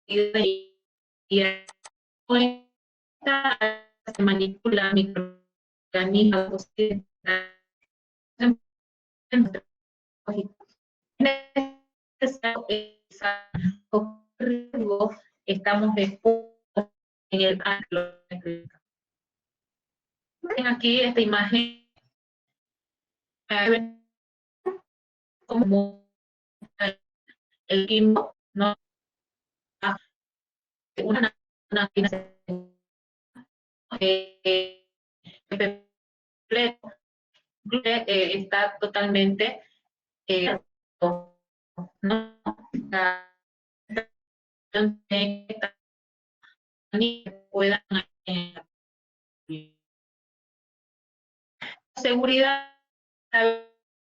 y se manipula microorganismos riesgo estamos expuestos en el ángulo. Ven aquí esta imagen como el quimo, ¿no? Una está totalmente ¿no? Puedan seguridad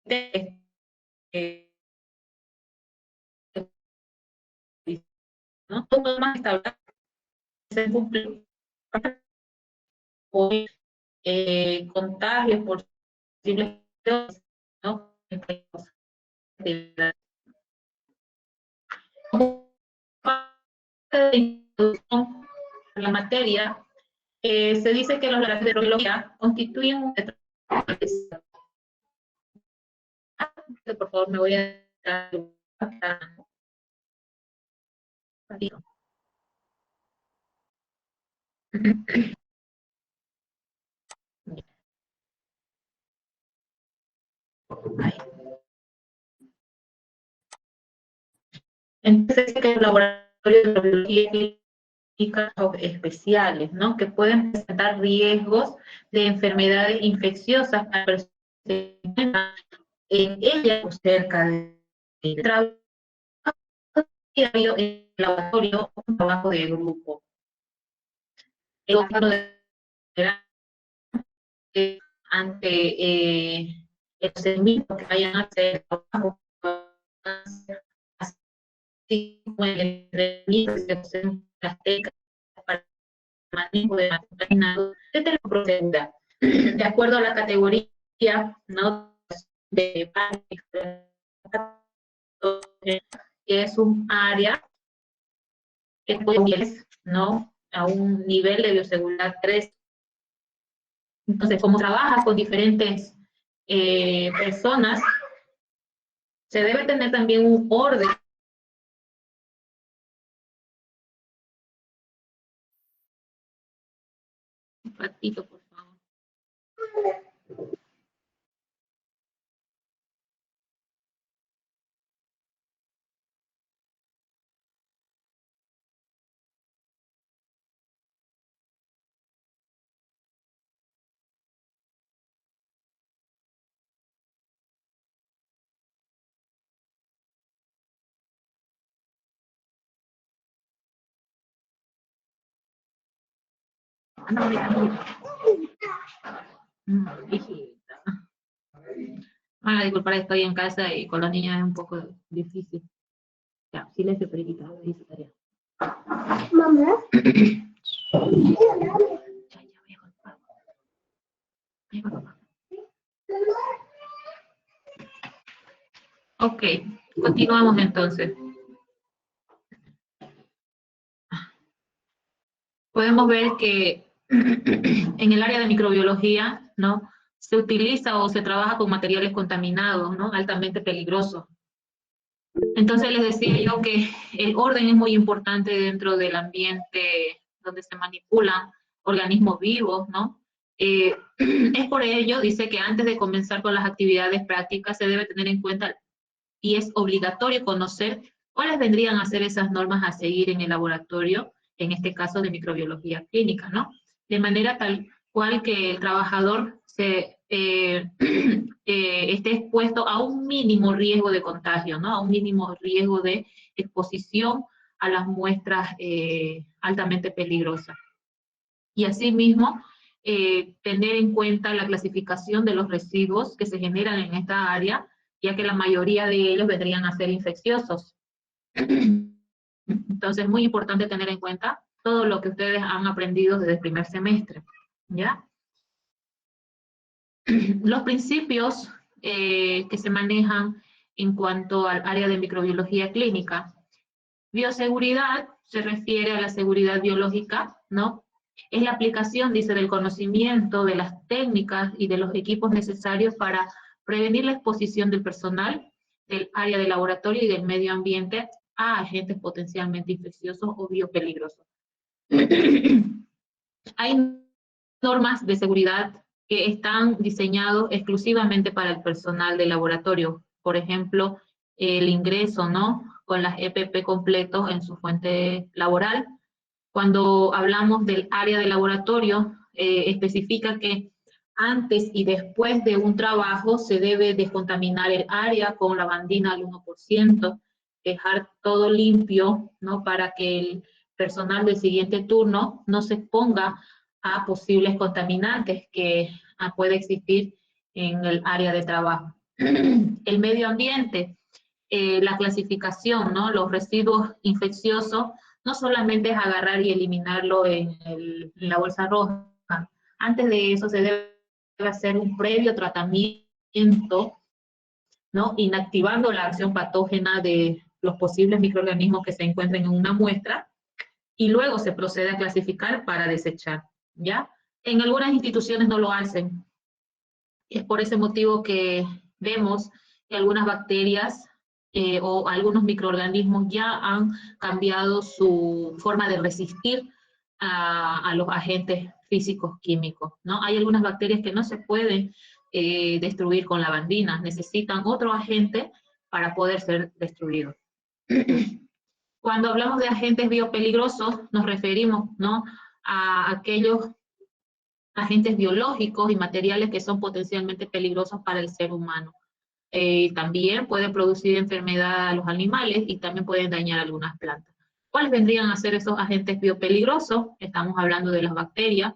de ¿no? Todo más establecido se cumple por contagios, por posibles, ¿no? La materia, se dice que los laboratorios de biología constituyen un por favor, me voy a entonces que los laboratorios de biología clínica especiales, ¿no? Que pueden presentar riesgos de enfermedades infecciosas para personas en ella o cerca de trabajo y ha habido en el laboratorio un trabajo de grupo. El gobierno de ante el procedimiento que vayan a hacer trabajo, así como el entrenamiento que se usen las técnicas para el manejo de material de teleprocedura, de acuerdo a la categoría, ¿no? De que es un área que puede, ¿no? A un nivel de bioseguridad 3. Entonces, como trabaja con diferentes personas, se debe tener también un orden. Un ratito, por favor. No, hijita. Ah, disculpa, estoy en casa y con los niños es un poco difícil. Ya, silencio, periquita, ahí su tarea. Mamá. Ok, continuamos entonces. Podemos ver que en el área de microbiología, ¿no? Se utiliza o se trabaja con materiales contaminados, ¿no? Altamente peligrosos. Entonces les decía yo que el orden es muy importante dentro del ambiente donde se manipulan organismos vivos, ¿no? Es por ello, dice que antes de comenzar con las actividades prácticas se debe tener en cuenta y es obligatorio conocer cuáles vendrían a ser esas normas a seguir en el laboratorio, en este caso de microbiología clínica, ¿no? De manera tal cual que el trabajador esté expuesto a un mínimo riesgo de contagio, ¿no? A un mínimo riesgo de exposición a las muestras altamente peligrosas. Y asimismo, tener en cuenta la clasificación de los residuos que se generan en esta área, ya que la mayoría de ellos vendrían a ser infecciosos. Entonces, es muy importante tener en cuenta todo lo que ustedes han aprendido desde el primer semestre, ¿ya? Los principios que se manejan en cuanto al área de microbiología clínica Bioseguridad se refiere a la seguridad biológica, ¿no? Es la aplicación, dice, del conocimiento, de las técnicas y de los equipos necesarios para prevenir la exposición del personal, del área de laboratorio y del medio ambiente a agentes potencialmente infecciosos o biopeligrosos. Hay normas de seguridad que están diseñados exclusivamente para el personal de laboratorio. Por ejemplo, el ingreso, ¿no? Con las EPP completos en su fuente laboral. Cuando hablamos del área de laboratorio, especifica que antes y después de un trabajo se debe descontaminar el área con lavandina al 1%, dejar todo limpio, ¿no? Para que el personal del siguiente turno no se exponga a posibles contaminantes que puede existir en el área de trabajo. El medio ambiente, la clasificación, ¿no? Los residuos infecciosos no solamente es agarrar y eliminarlo en la bolsa roja. Antes de eso se debe hacer un previo tratamiento, ¿no? Inactivando la acción patógena de los posibles microorganismos que se encuentren en una muestra y luego se procede a clasificar para desechar, ¿ya? En algunas instituciones no lo hacen. Es por ese motivo que vemos que algunas bacterias o algunos microorganismos ya han cambiado su forma de resistir a los agentes físicos químicos, ¿no? Hay algunas bacterias que no se pueden destruir con lavandina, necesitan otro agente para poder ser destruidos. Cuando hablamos de agentes biopeligrosos, nos referimos, ¿no? A aquellos agentes biológicos y materiales que son potencialmente peligrosos para el ser humano. También pueden producir enfermedad a los animales y también pueden dañar algunas plantas. ¿Cuáles vendrían a ser esos agentes biopeligrosos? Estamos hablando de las bacterias,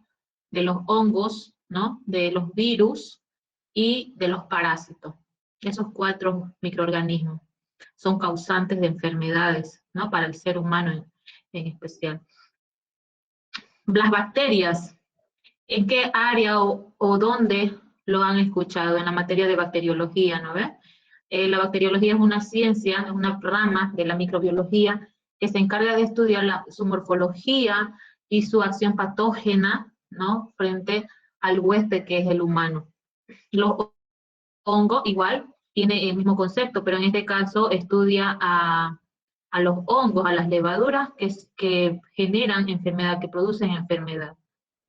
de los hongos, ¿no? De los virus y de los parásitos. Esos 4 microorganismos son causantes de enfermedades, ¿no? Para el ser humano en especial. Las bacterias, ¿en qué área o dónde lo han escuchado? En la materia de bacteriología, ¿no ves? La bacteriología es una ciencia, es una rama de la microbiología que se encarga de estudiar su morfología y su acción patógena, ¿no? Frente al huésped que es el humano. Los hongos igual tiene el mismo concepto, pero en este caso estudia a los hongos, a las levaduras que generan enfermedad, que producen enfermedad.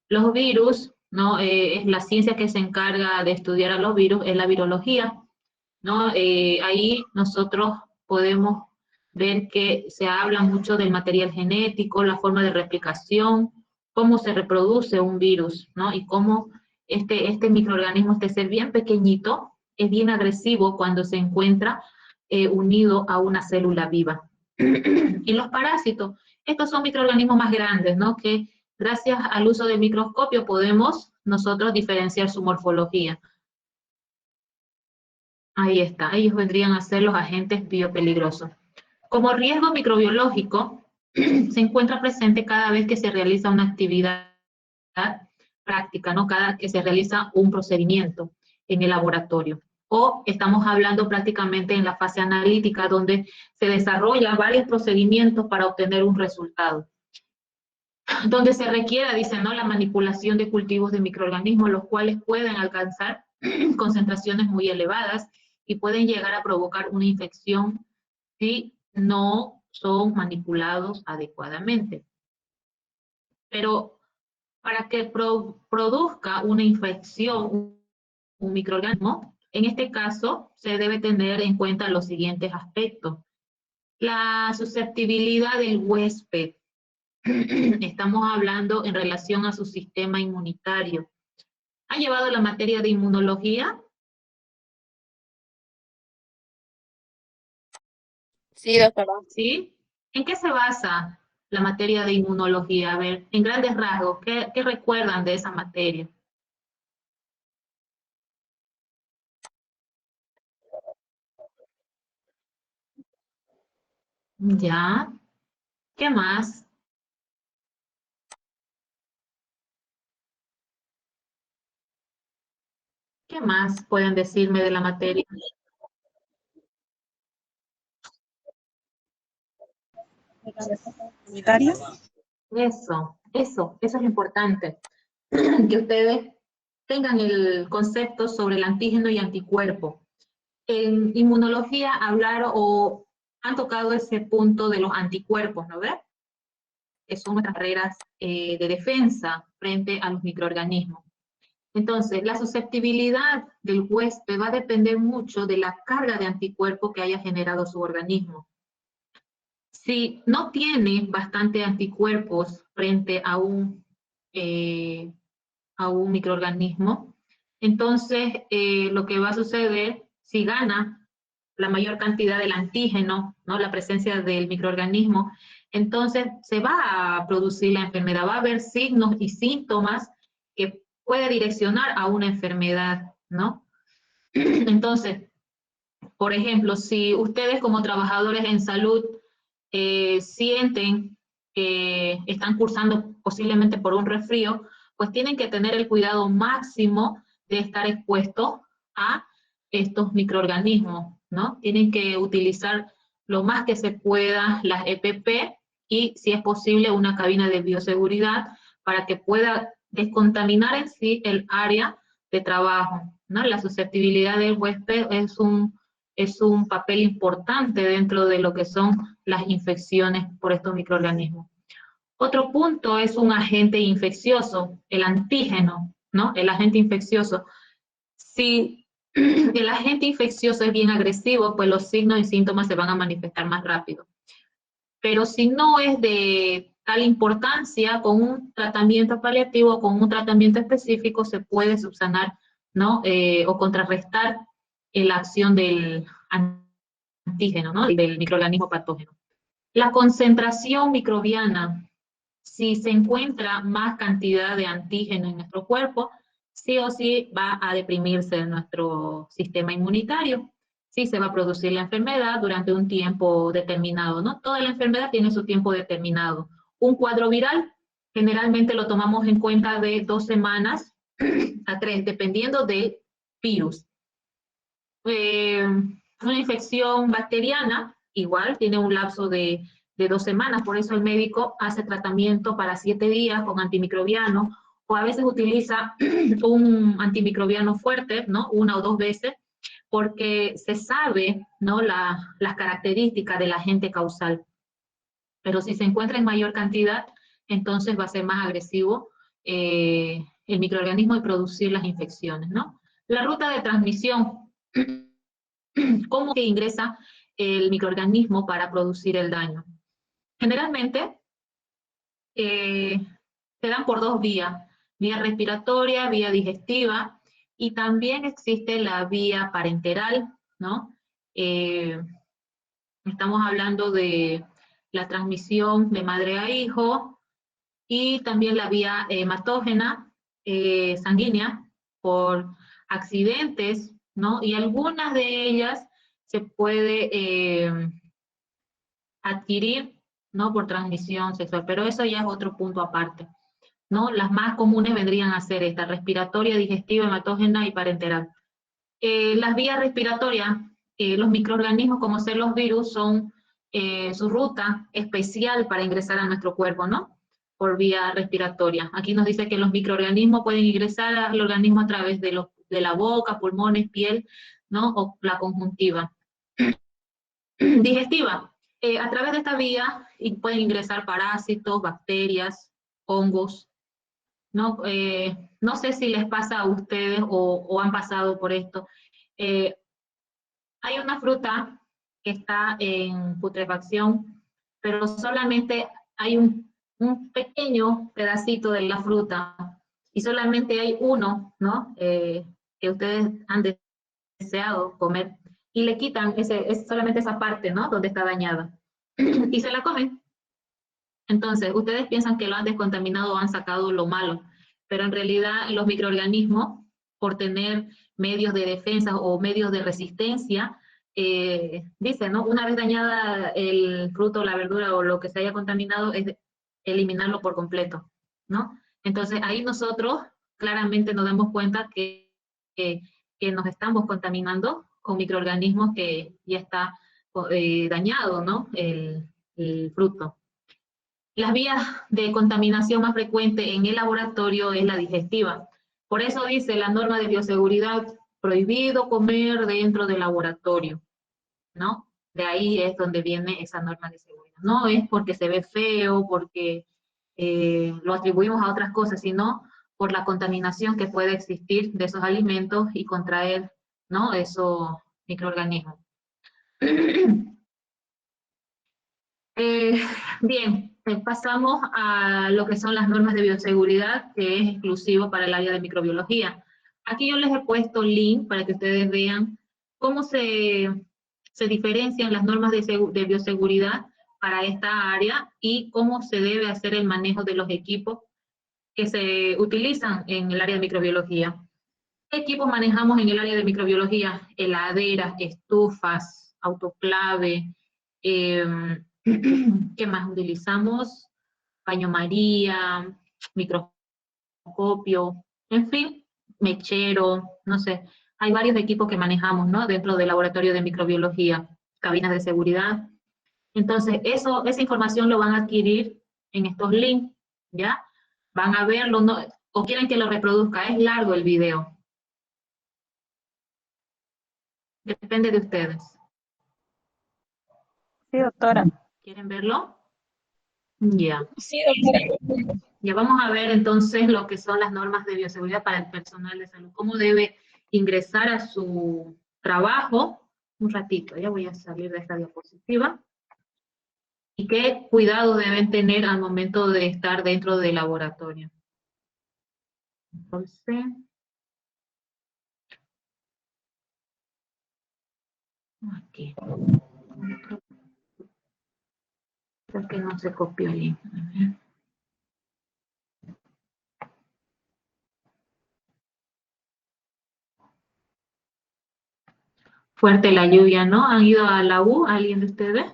Los virus, ¿no? Es la ciencia que se encarga de estudiar a los virus, es la virología, ¿no? Ahí nosotros podemos ver que se habla mucho del material genético, la forma de replicación, cómo se reproduce un virus, ¿no? Y cómo este microorganismo, este ser bien pequeñito, es bien agresivo cuando se encuentra unido a una célula viva. Y los parásitos, estos son microorganismos más grandes, ¿no? Que gracias al uso del microscopio podemos nosotros diferenciar su morfología. Ahí está, ellos vendrían a ser los agentes biopeligrosos. Como riesgo microbiológico, se encuentra presente cada vez que se realiza una actividad práctica, ¿no? Cada que se realiza un procedimiento en el laboratorio. O estamos hablando prácticamente en la fase analítica, donde se desarrollan varios procedimientos para obtener un resultado. Donde se requiera, dice, ¿no? La manipulación de cultivos de microorganismos, los cuales pueden alcanzar concentraciones muy elevadas y pueden llegar a provocar una infección si no son manipulados adecuadamente. Pero para que produzca una infección, un microorganismo, en este caso se debe tener en cuenta los siguientes aspectos. La susceptibilidad del huésped. Estamos hablando en relación a su sistema inmunitario. ¿Ha llevado la materia de inmunología? Sí, doctora. ¿Sí? ¿En qué se basa la materia de inmunología? A ver, en grandes rasgos, ¿qué recuerdan de esa materia? ¿Ya? ¿Qué más? ¿Qué más pueden decirme de la materia? Comunitaria. Eso es importante, que ustedes tengan el concepto sobre el antígeno y anticuerpo. En inmunología hablar o han tocado ese punto de los anticuerpos, ¿no ves? Que son nuestras barreras de defensa frente a los microorganismos. Entonces, la susceptibilidad del huésped va a depender mucho de la carga de anticuerpos que haya generado su organismo. Si no tiene bastante anticuerpos frente a un microorganismo, entonces lo que va a suceder, si gana la mayor cantidad del antígeno, ¿no? La presencia del microorganismo, entonces se va a producir la enfermedad, va a haber signos y síntomas que puede direccionar a una enfermedad, ¿no? Entonces, por ejemplo, si ustedes como trabajadores en salud sienten que están cursando posiblemente por un resfrío, pues tienen que tener el cuidado máximo de estar expuestos a estos microorganismos, ¿no? Tienen que utilizar lo más que se pueda las EPP y, si es posible, una cabina de bioseguridad para que pueda descontaminar en sí el área de trabajo, ¿no? La susceptibilidad del huésped es un papel importante dentro de lo que son las infecciones por estos microorganismos. Otro punto es un agente infeccioso, el antígeno, ¿no? El agente infeccioso. Si el agente infeccioso es bien agresivo, pues los signos y síntomas se van a manifestar más rápido. Pero si no es de tal importancia, con un tratamiento paliativo, con un tratamiento específico, se puede subsanar, ¿no? O contrarrestar la acción del antígeno, ¿no? Del microorganismo patógeno. La concentración microbiana, si se encuentra más cantidad de antígeno en nuestro cuerpo, sí o sí va a deprimirse nuestro sistema inmunitario. Sí se va a producir la enfermedad durante un tiempo determinado, ¿no? Toda la enfermedad tiene su tiempo determinado. Un cuadro viral generalmente lo tomamos en cuenta de 2 semanas a 3, dependiendo del virus. Una infección bacteriana, igual, tiene un lapso de 2 semanas, por eso el médico hace tratamiento para 7 días con antimicrobiano, o a veces utiliza un antimicrobiano fuerte, ¿no? 1 o 2 veces, porque se sabe, ¿no? Las características del agente causal. Pero si se encuentra en mayor cantidad, entonces va a ser más agresivo el microorganismo y producir las infecciones, ¿no? La ruta de transmisión, cómo que ingresa el microorganismo para producir el daño. Generalmente se dan por 2 vías, vía respiratoria, vía digestiva, y también existe la vía parenteral, ¿no? Estamos hablando de la transmisión de madre a hijo, y también la vía hematógena sanguínea por accidentes, ¿no? Y algunas de ellas se puede adquirir, ¿no? Por transmisión sexual, pero eso ya es otro punto aparte, ¿no? Las más comunes vendrían a ser esta, respiratoria, digestiva, hematógena y parenteral. Las vías respiratorias, los microorganismos como ser los virus son su ruta especial para ingresar a nuestro cuerpo, ¿no? Por vía respiratoria. Aquí nos dice que los microorganismos pueden ingresar al organismo a través de la boca, pulmones, piel, ¿no? O la conjuntiva. Digestiva. A través de esta vía pueden ingresar parásitos, bacterias, hongos, ¿no? No sé si les pasa a ustedes o han pasado por esto. Eh, Hay una fruta que está en putrefacción, pero solamente hay un pequeño pedacito de la fruta y solamente hay uno, ¿no? Que ustedes han deseado comer y le quitan solamente esa parte, ¿no? Donde está dañada y se la comen. Entonces, ustedes piensan que lo han descontaminado o han sacado lo malo, pero en realidad los microorganismos, por tener medios de defensa o medios de resistencia, dicen, ¿no? Una vez dañada el fruto, la verdura o lo que se haya contaminado, es eliminarlo por completo, ¿no? Entonces, ahí nosotros claramente nos damos cuenta que, que nos estamos contaminando con microorganismos que ya está dañado, ¿no? el fruto. Las vías de contaminación más frecuente en el laboratorio es la digestiva. Por eso dice la norma de bioseguridad, prohibido comer dentro del laboratorio, ¿no? De ahí es donde viene esa norma de seguridad. No es porque se ve feo, porque lo atribuimos a otras cosas, sino por la contaminación que puede existir de esos alimentos y contraer, ¿no? Esos microorganismos. Eh, bien, pasamos a lo que son las normas de bioseguridad, que es exclusivo para el área de microbiología. Aquí yo les he puesto link para que ustedes vean cómo se diferencian las normas de bioseguridad para esta área y cómo se debe hacer el manejo de los equipos que se utilizan en el área de microbiología. ¿Qué equipos manejamos en el área de microbiología? Heladeras, estufas, autoclave, ¿qué más utilizamos? Baño María, microscopio, en fin, mechero, no sé. Hay varios equipos que manejamos, ¿no? Dentro del laboratorio de microbiología, cabinas de seguridad. Entonces, esa información lo van a adquirir en estos links, ¿ya? Van a verlo, ¿no? O quieren que lo reproduzca, es largo el video. Depende de ustedes. Sí, doctora. ¿Quieren verlo? Ya. Sí, doctora. Ya vamos a ver entonces lo que son las normas de bioseguridad para el personal de salud. Cómo debe ingresar a su trabajo. Un ratito, ya voy a salir de esta diapositiva. Y qué cuidado deben tener al momento de estar dentro del laboratorio. Entonces, aquí. Creo que no se copió el link. Fuerte la lluvia, ¿no? ¿Han ido a la U alguien de ustedes?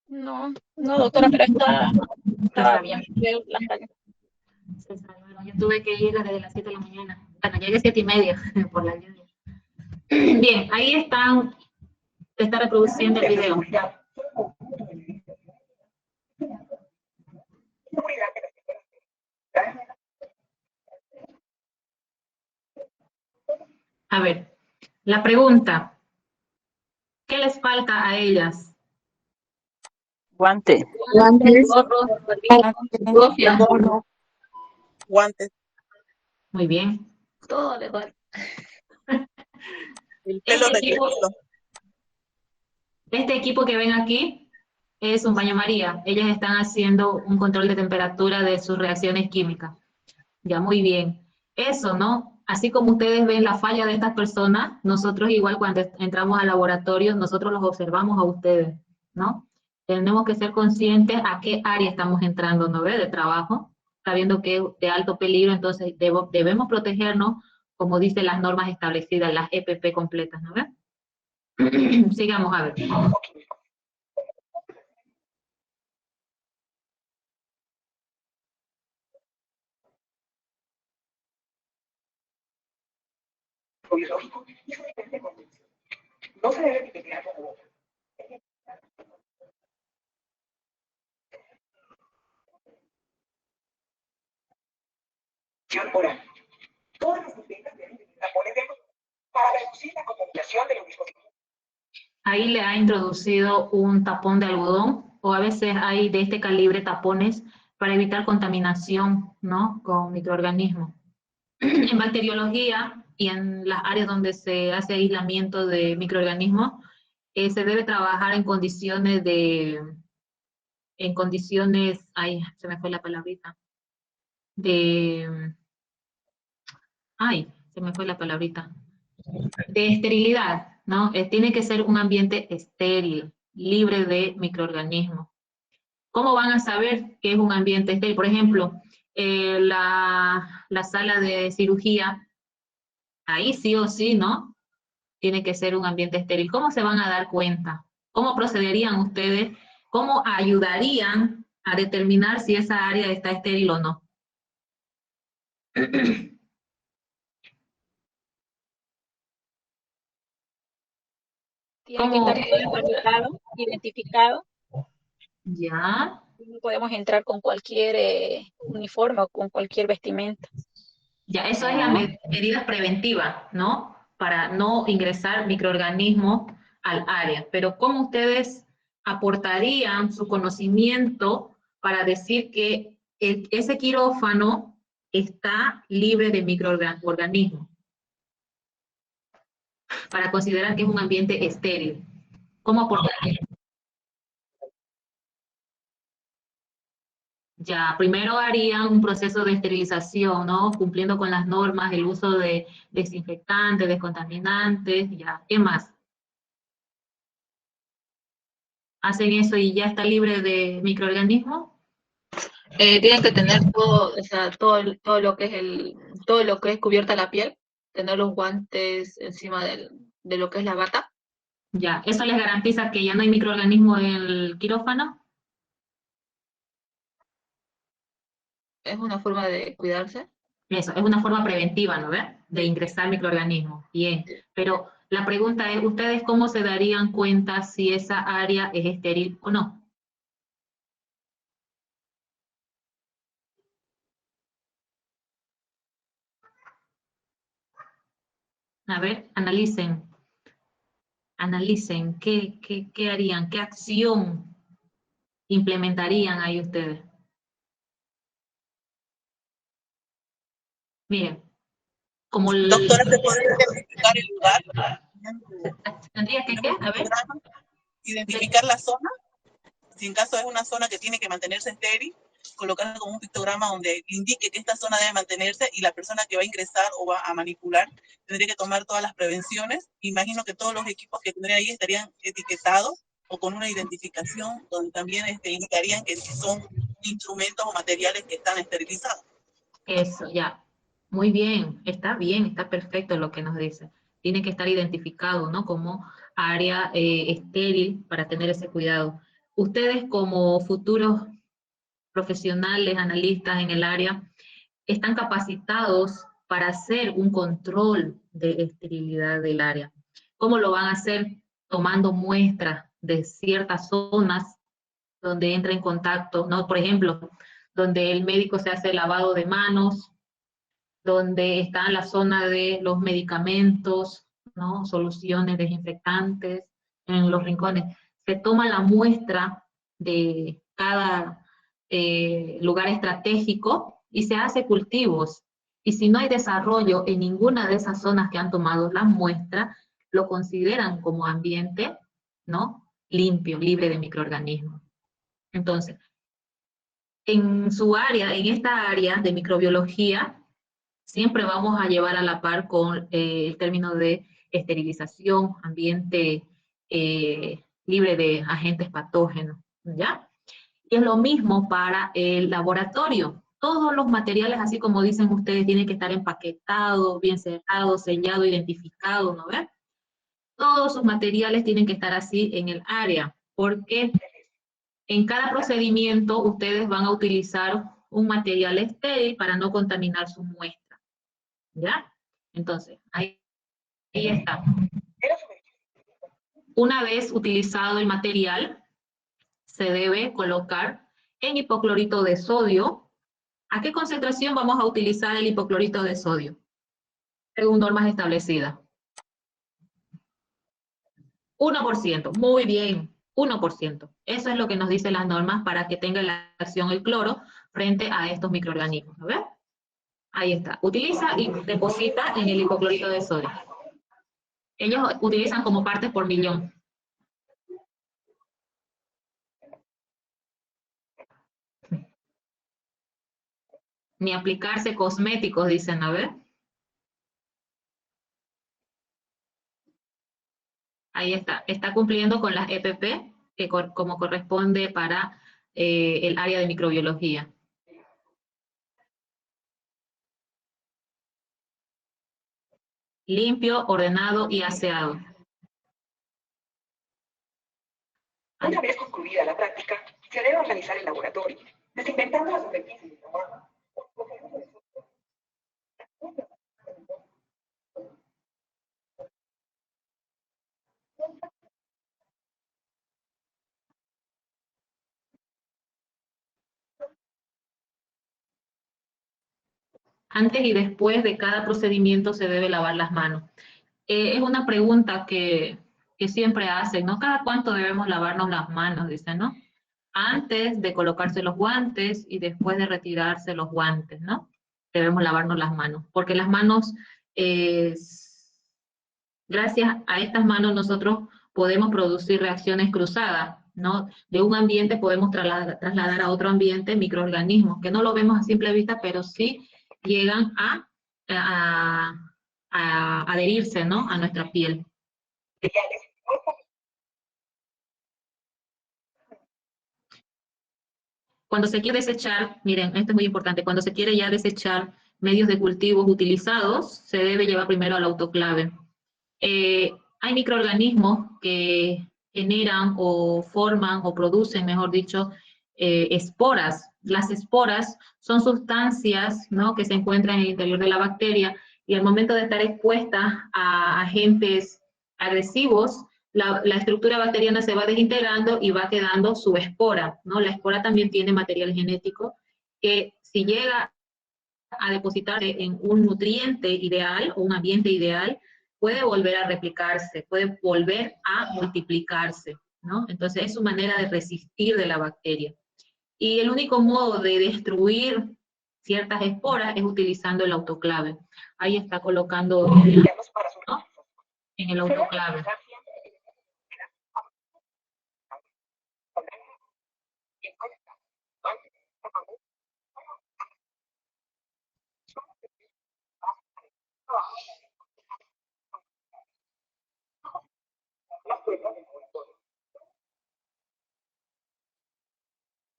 No, no, doctora, pero estaba Está bien. bien. Veo las calles. Se salvaron. Yo tuve que ir desde las 7 de la mañana. Bueno, llegué a 7:30 por la lluvia. Bien, ahí están, se está reproduciendo el video. A ver, la pregunta, ¿qué les falta a ellas? Guante. Guantes, Gorros, barbilla, gorro, Guantes, muy bien. Todo le falta. el pelo Este de equipo, cocodrilo. este equipo que ven aquí es un baño María. Ellas están haciendo un control de temperatura de sus reacciones químicas. Ya, muy bien. Eso, ¿no? Así como ustedes ven la falla de estas personas, nosotros igual cuando entramos al laboratorio, nosotros los observamos a ustedes, ¿no? Tenemos que ser conscientes a qué área estamos entrando, ¿no ve? De trabajo, sabiendo que es de alto peligro, entonces debemos protegernos, como dicen las normas establecidas, las EPP completas, ¿no ve? Sigamos a ver. biológico, es una diferente condición. No se debe etiquetar como acción oral. Todas las botellas deben tener tapones de algodón para reducir la contaminación de los dispositivos. Ahí le ha introducido un tapón de algodón, o a veces hay de este calibre tapones para evitar contaminación, ¿no? Con microorganismos. En bacteriología y en las áreas donde se hace aislamiento de microorganismos, se debe trabajar en condiciones, ay, se me fue la palabrita, de, ay, se me fue la palabrita, de esterilidad, ¿no? Tiene que ser un ambiente estéril, libre de microorganismos. ¿Cómo van a saber que es un ambiente estéril? Por ejemplo, la sala de cirugía, ahí sí o sí, ¿no? Tiene que ser un ambiente estéril. ¿Cómo se van a dar cuenta? ¿Cómo procederían ustedes? ¿Cómo ayudarían a determinar si esa área está estéril o no? Tiene que estar ¿Cómo? todo empaquetado, identificado. Ya, No podemos entrar con cualquier uniforme o con cualquier vestimenta. ya, eso es la medida preventiva, ¿no? Para no ingresar microorganismos al área. Pero ¿cómo ustedes aportarían su conocimiento para decir que ese quirófano está libre de microorganismos? Para considerar que es un ambiente estéril. ¿Cómo aportarían? Ya, primero harían un proceso de esterilización, ¿no? Cumpliendo con las normas, el uso de desinfectantes, descontaminantes, ya. ¿Qué más? Hacen eso y ya está libre de microorganismos. Tienen que tener todo, o sea, todo lo que es todo lo que es cubierta la piel, tener los guantes encima de lo que es la bata. Ya, eso les garantiza que ya no hay microorganismos en el quirófano. Es una forma de cuidarse. Eso, es una forma preventiva, ¿no ves? De ingresar microorganismos. Bien, pero la pregunta es, ¿ustedes cómo se darían cuenta si esa área es estéril o no? A ver, analicen qué harían, qué acción implementarían ahí ustedes. Miren, como Doctora, ¿se puede identificar el lugar? tendría que, En ¿qué? un A ver, pictograma, identificar la zona, si en caso es una zona que tiene que mantenerse estéril, colocar como un pictograma donde indique que esta zona debe mantenerse y la persona que va a ingresar o va a manipular tendría que tomar todas las prevenciones. Imagino que todos los equipos que tendría ahí estarían etiquetados o con una identificación donde también indicarían que son instrumentos o materiales que están esterilizados. eso, ya. Muy bien, está perfecto lo que nos dice. Tiene que estar identificado, ¿no? Como área estéril para tener ese cuidado. Ustedes como futuros profesionales, analistas en el área, están capacitados para hacer un control de esterilidad del área. ¿Cómo lo van a hacer? Tomando muestras de ciertas zonas donde entra en contacto, ¿no? Por ejemplo, donde el médico se hace lavado de manos, donde está la zona de los medicamentos, ¿no? Soluciones desinfectantes, en los rincones. Se toma la muestra de cada lugar estratégico y se hace cultivos. Y si no hay desarrollo en ninguna de esas zonas que han tomado la muestra, lo consideran como ambiente, ¿no? Limpio, libre de microorganismos. Entonces, en su área, en esta área de microbiología, siempre vamos a llevar a la par con el término de esterilización, ambiente libre de agentes patógenos, ¿ya? Y es lo mismo para el laboratorio. Todos los materiales, así como dicen ustedes, tienen que estar empaquetados, bien cerrados, sellados, identificados, ¿no ven? Todos sus materiales tienen que estar así en el área, porque en cada procedimiento ustedes van a utilizar un material estéril para no contaminar su muestra, ¿ya? Entonces, ahí está. Una vez utilizado el material, se debe colocar en hipoclorito de sodio. ¿A qué concentración vamos a utilizar el hipoclorito de sodio? Según normas establecidas. 1%, muy bien, 1%. Eso es lo que nos dicen las normas para que tenga la acción el cloro frente a estos microorganismos. ¿Lo ves? Ahí está. Utiliza y deposita en el hipoclorito de sodio. Ellos utilizan como partes por millón. Ni aplicarse cosméticos, dicen, a ver. Ahí está. Está cumpliendo con las EPP, que como corresponde para el área de microbiología. Limpio, ordenado y aseado. Una vez concluida la práctica, se debe organizar el laboratorio, desinfectando las superficies de trabajo. Antes y después de cada procedimiento se debe lavar las manos. Es una pregunta que siempre hacen, ¿no? ¿Cada cuánto debemos lavarnos las manos? Dicen, ¿no? Antes de colocarse los guantes y después de retirarse los guantes, ¿no? Debemos lavarnos las manos, porque las manos, gracias a estas manos nosotros podemos producir reacciones cruzadas, ¿no? De un ambiente podemos trasladar a otro ambiente microorganismos, que no lo vemos a simple vista, pero sí llegan a, a adherirse, ¿no? A nuestra piel. Cuando se quiere desechar, miren, esto es muy importante, cuando se quiere ya desechar medios de cultivos utilizados, se debe llevar primero al autoclave. Hay microorganismos que generan o forman o producen, mejor dicho, esporas. Las esporas son sustancias, ¿no?, que se encuentran en el interior de la bacteria y al momento de estar expuestas a agentes agresivos, la estructura bacteriana se va desintegrando y va quedando su espora, ¿no? La espora también tiene material genético que si llega a depositarse en un nutriente ideal o un ambiente ideal, puede volver a replicarse, puede volver a multiplicarse, ¿no? Entonces es su manera de resistir de la bacteria. Y el único modo de destruir ciertas esporas es utilizando el autoclave. Ahí está colocando, ¿no?, en el autoclave.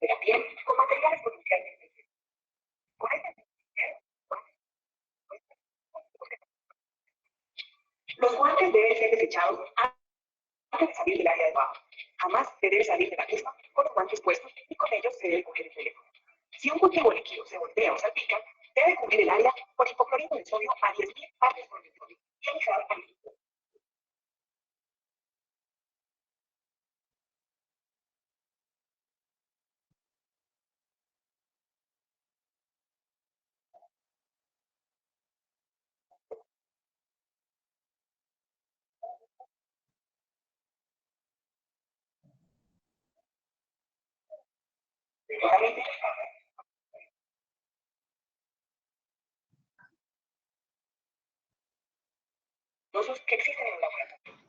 También con materiales potencialmente. Los guantes deben ser desechados antes de salir del área de trabajo. Jamás se debe salir de la misma con los guantes puestos y con ellos se debe coger el teléfono. Si un cultivo líquido se voltea o salpica, debe cubrir el área con hipoclorito de sodio a 10.000 partes por millón y alisar al líquido. Los usos que existen en un laboratorio.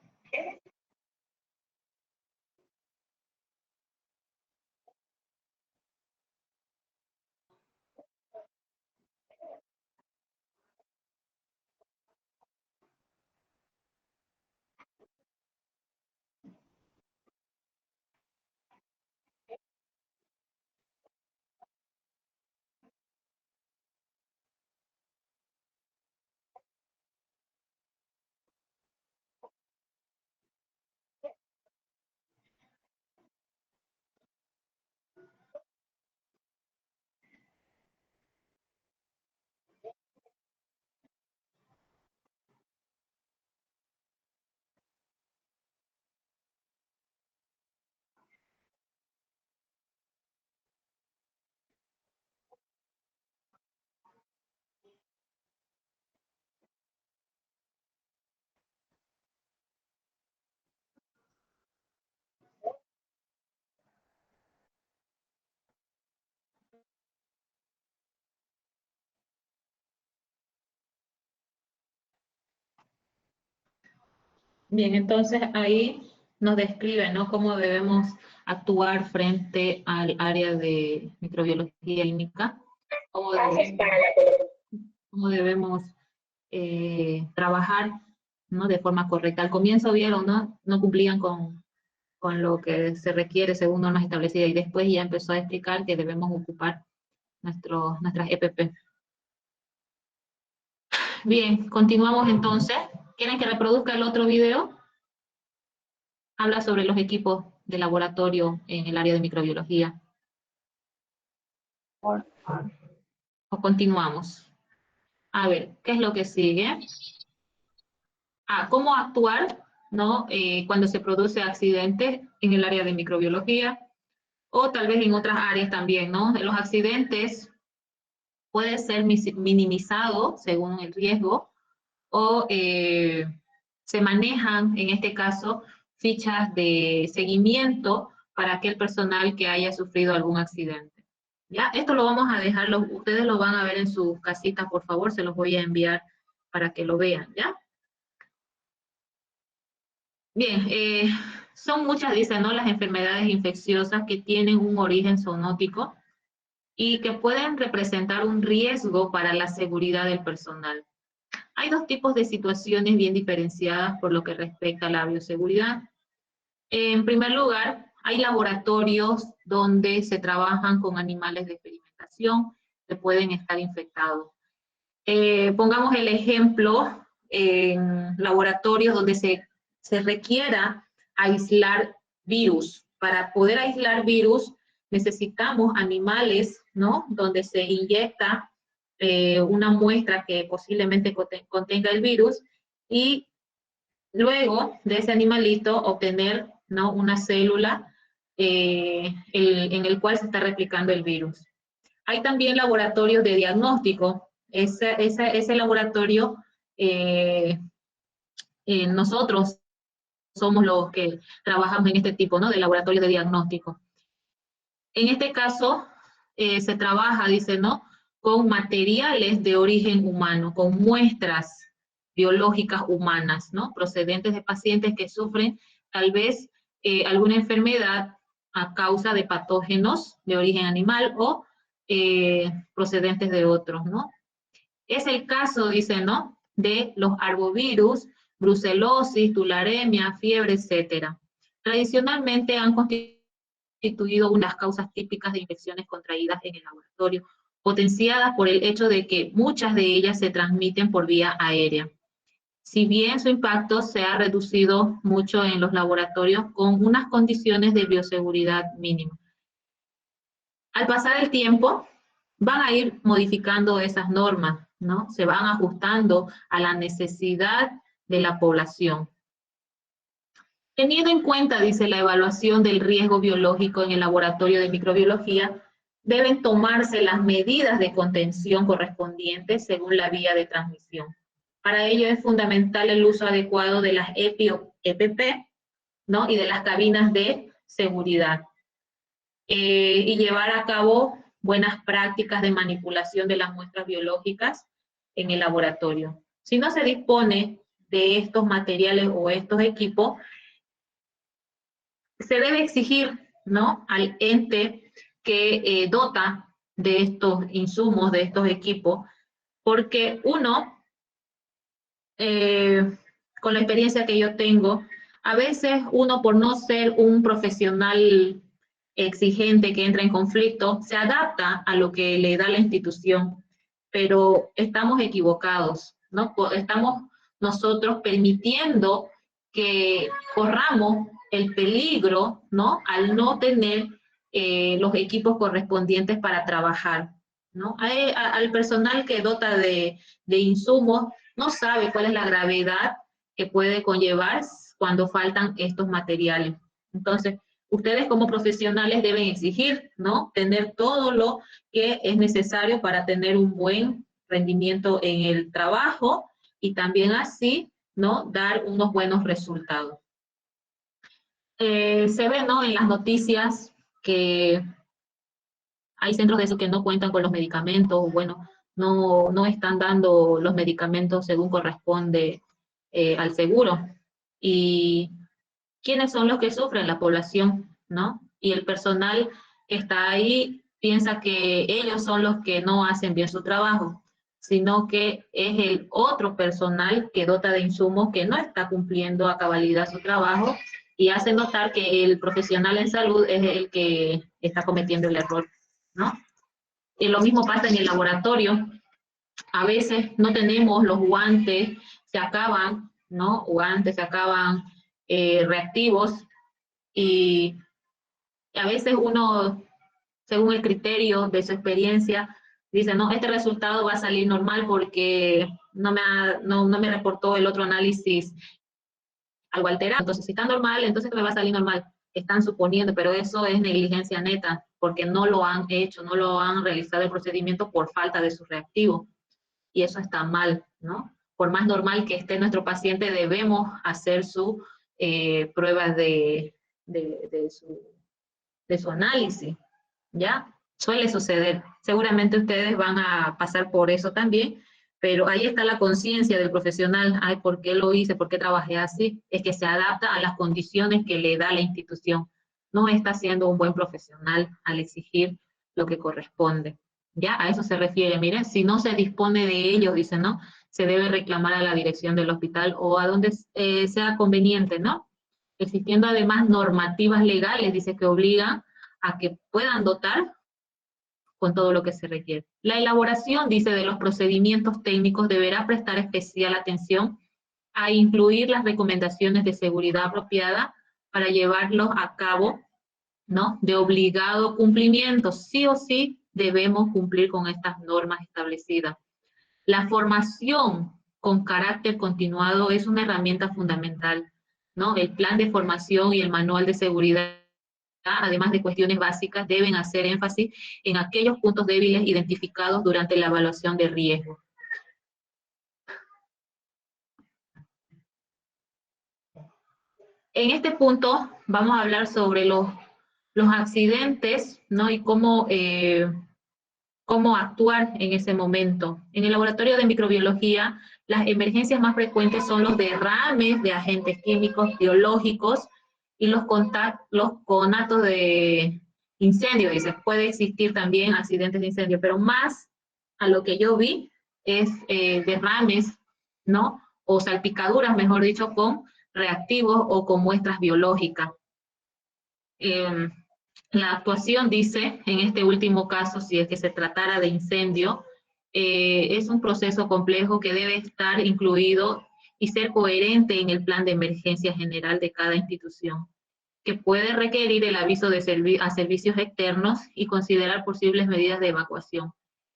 Bien, entonces ahí nos describe, ¿no?, cómo debemos actuar frente al área de microbiología clínica, cómo debemos trabajar, ¿no?, de forma correcta. Al comienzo vieron, ¿no?, no cumplían con lo que se requiere según normas establecidas y después ya empezó a explicar que debemos ocupar nuestras EPP. Bien, continuamos entonces. ¿Quieren que reproduzca el otro video? Habla sobre los equipos de laboratorio en el área de microbiología. ¿O continuamos? A ver, ¿qué es lo que sigue? ¿Cómo actuar, ¿no?, cuando se produce accidente en el área de microbiología o tal vez en otras áreas también, ¿no? Los accidentes puede ser minimizado según el riesgo, o se manejan, en este caso, fichas de seguimiento para aquel personal que haya sufrido algún accidente. ¿Ya? Esto lo vamos a dejar, ustedes lo van a ver en sus casitas, por favor, se los voy a enviar para que lo vean, ¿ya? Bien, son muchas, dicen, ¿no?, las enfermedades infecciosas que tienen un origen zoonótico y que pueden representar un riesgo para la seguridad del personal. Hay dos tipos de situaciones bien diferenciadas por lo que respecta a la bioseguridad. En primer lugar, hay laboratorios donde se trabajan con animales de experimentación que pueden estar infectados. Pongamos el ejemplo en laboratorios donde se requiera aislar virus. Para poder aislar virus necesitamos animales, ¿no?, donde se inyecta una muestra que posiblemente contenga el virus y luego de ese animalito obtener, ¿no?, una célula en el cual se está replicando el virus. Hay también laboratorios de diagnóstico. Ese laboratorio, nosotros somos los que trabajamos en este tipo, ¿no?, de laboratorio de diagnóstico. En este caso, se trabaja, dice, ¿no?, con materiales de origen humano, con muestras biológicas humanas, ¿no?, procedentes de pacientes que sufren tal vez alguna enfermedad a causa de patógenos de origen animal o procedentes de otros, ¿no? Es el caso, dice, ¿no?, de los arbovirus, brucelosis, tularemia, fiebre, etcétera. Tradicionalmente han constituido unas causas típicas de infecciones contraídas en el laboratorio, potenciadas por el hecho de que muchas de ellas se transmiten por vía aérea. Si bien su impacto se ha reducido mucho en los laboratorios con unas condiciones de bioseguridad mínimas. Al pasar el tiempo, van a ir modificando esas normas, ¿no? Se van ajustando a la necesidad de la población. Teniendo en cuenta, dice, la evaluación del riesgo biológico en el laboratorio de microbiología, deben tomarse las medidas de contención correspondientes según la vía de transmisión. Para ello es fundamental el uso adecuado de las EPI o EPP, ¿no?, y de las cabinas de seguridad. Y llevar a cabo buenas prácticas de manipulación de las muestras biológicas en el laboratorio. Si no se dispone de estos materiales o estos equipos, se debe exigir, ¿no?, al ente que dota de estos insumos, de estos equipos, porque uno, con la experiencia que yo tengo, a veces uno, por no ser un profesional exigente que entra en conflicto, se adapta a lo que le da la institución, pero estamos equivocados, ¿no? Estamos nosotros permitiendo que corramos el peligro, ¿no?, al no tener los equipos correspondientes para trabajar, ¿no? Al personal que dota de insumos no sabe cuál es la gravedad que puede conllevar cuando faltan estos materiales. Entonces, ustedes como profesionales deben exigir, ¿no?, tener todo lo que es necesario para tener un buen rendimiento en el trabajo y también así, ¿no?, dar unos buenos resultados. Se ve, ¿no?, en las noticias que hay centros de esos que no cuentan con los medicamentos, bueno, no están dando los medicamentos según corresponde al seguro. ¿Y quiénes son los que sufren? La población, ¿no? Y el personal que está ahí piensa que ellos son los que no hacen bien su trabajo, sino que es el otro personal que dota de insumos que no está cumpliendo a cabalidad su trabajo y hace notar que el profesional en salud es el que está cometiendo el error, ¿no? Y lo mismo pasa en el laboratorio. A veces no tenemos los guantes, se acaban, ¿no? Guantes, se acaban reactivos y a veces uno, según el criterio de su experiencia, dice, no, este resultado va a salir normal porque no me reportó el otro análisis algo alterado. Entonces, si está normal, entonces me va a salir normal. Están suponiendo, pero eso es negligencia neta, porque no lo han hecho, no lo han realizado el procedimiento por falta de su reactivo. Y eso está mal, ¿no? Por más normal que esté nuestro paciente, debemos hacer su pruebas de su análisis, ¿ya? Suele suceder. Seguramente ustedes van a pasar por eso también, pero ahí está la conciencia del profesional. Ay, ¿por qué lo hice? ¿Por qué trabajé así? Es que se adapta a las condiciones que le da la institución. No está siendo un buen profesional al exigir lo que corresponde. ¿Ya? A eso se refiere. Miren, si no se dispone de ellos, dicen, ¿no? Se debe reclamar a la dirección del hospital o a donde sea conveniente, ¿no? Existiendo además normativas legales, dice, que obligan a que puedan dotar con todo lo que se requiere. La elaboración, dice, de los procedimientos técnicos deberá prestar especial atención a incluir las recomendaciones de seguridad apropiada para llevarlos a cabo, ¿no? De obligado cumplimiento. Sí o sí debemos cumplir con estas normas establecidas. La formación con carácter continuado es una herramienta fundamental, ¿no? El plan de formación y el manual de seguridad, además de cuestiones básicas, deben hacer énfasis en aquellos puntos débiles identificados durante la evaluación de riesgo. En este punto vamos a hablar sobre los accidentes, ¿no? Y cómo actuar en ese momento. En el laboratorio de microbiología, las emergencias más frecuentes son los derrames de agentes químicos, biológicos y los conatos de incendio. Dice, puede existir también accidentes de incendio, pero más a lo que yo vi es derrames, ¿no? O salpicaduras, mejor dicho, con reactivos o con muestras biológicas. La actuación, dice, en este último caso, si es que se tratara de incendio, es un proceso complejo que debe estar incluido y ser coherente en el plan de emergencia general de cada institución, que puede requerir el aviso a servicios externos y considerar posibles medidas de evacuación.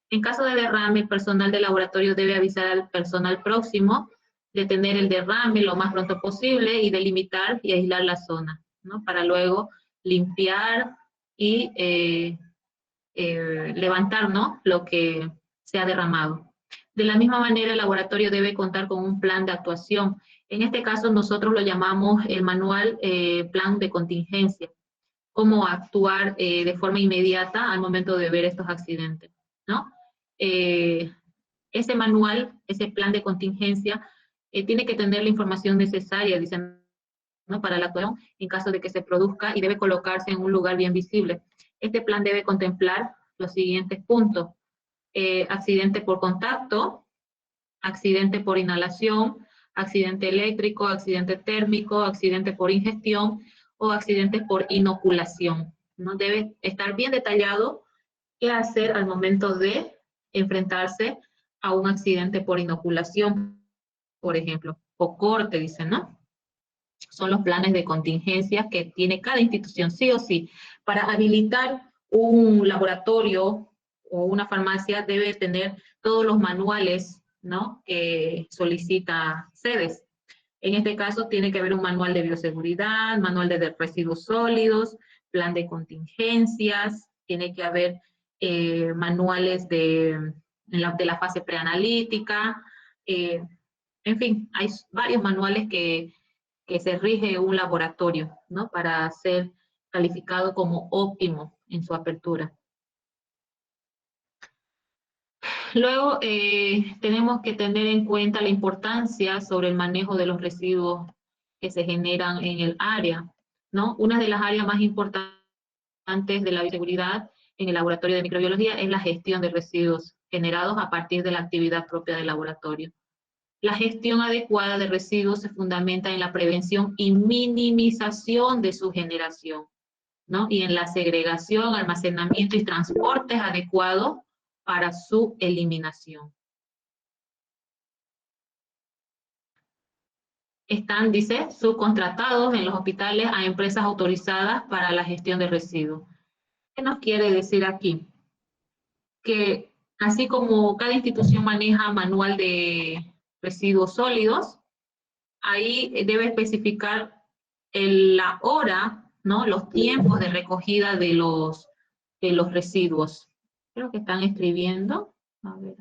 En caso de derrame, el personal del laboratorio debe avisar al personal próximo, detener el derrame lo más pronto posible y delimitar y aislar la zona, ¿no? Para luego limpiar y levantar, ¿no? Lo que se ha derramado. De la misma manera, el laboratorio debe contar con un plan de actuación. En este caso, nosotros lo llamamos el manual plan de contingencia. Cómo actuar de forma inmediata al momento de ver estos accidentes, ¿no? Ese manual, ese plan de contingencia, tiene que tener la información necesaria, dicen, ¿no? Para la actuación en caso de que se produzca y debe colocarse en un lugar bien visible. Este plan debe contemplar los siguientes puntos: accidente por contacto, accidente por inhalación, accidente eléctrico, accidente térmico, accidente por ingestión o accidente por inoculación, ¿no? Debe estar bien detallado qué hacer al momento de enfrentarse a un accidente por inoculación, por ejemplo, o corte, dicen, ¿no? Son los planes de contingencia que tiene cada institución, sí o sí. Para habilitar un laboratorio o una farmacia debe tener todos los manuales, ¿no? Que solicita sedes. En este caso tiene que haber un manual de bioseguridad, manual de residuos sólidos, plan de contingencias, tiene que haber manuales de la fase preanalítica, en fin, hay varios manuales que se rige un laboratorio, ¿no? Para ser calificado como óptimo en su apertura. Luego, tenemos que tener en cuenta la importancia sobre el manejo de los residuos que se generan en el área, ¿no? Una de las áreas más importantes de la bioseguridad en el laboratorio de microbiología es la gestión de residuos generados a partir de la actividad propia del laboratorio. La gestión adecuada de residuos se fundamenta en la prevención y minimización de su generación, ¿no? Y en la segregación, almacenamiento y transportes adecuados para su eliminación. Están, dice, subcontratados en los hospitales a empresas autorizadas para la gestión de residuos. ¿Qué nos quiere decir aquí? Que así como cada institución maneja manual de residuos sólidos, ahí debe especificar la hora, ¿no? Los tiempos de recogida de los los residuos. Creo que están escribiendo. A ver.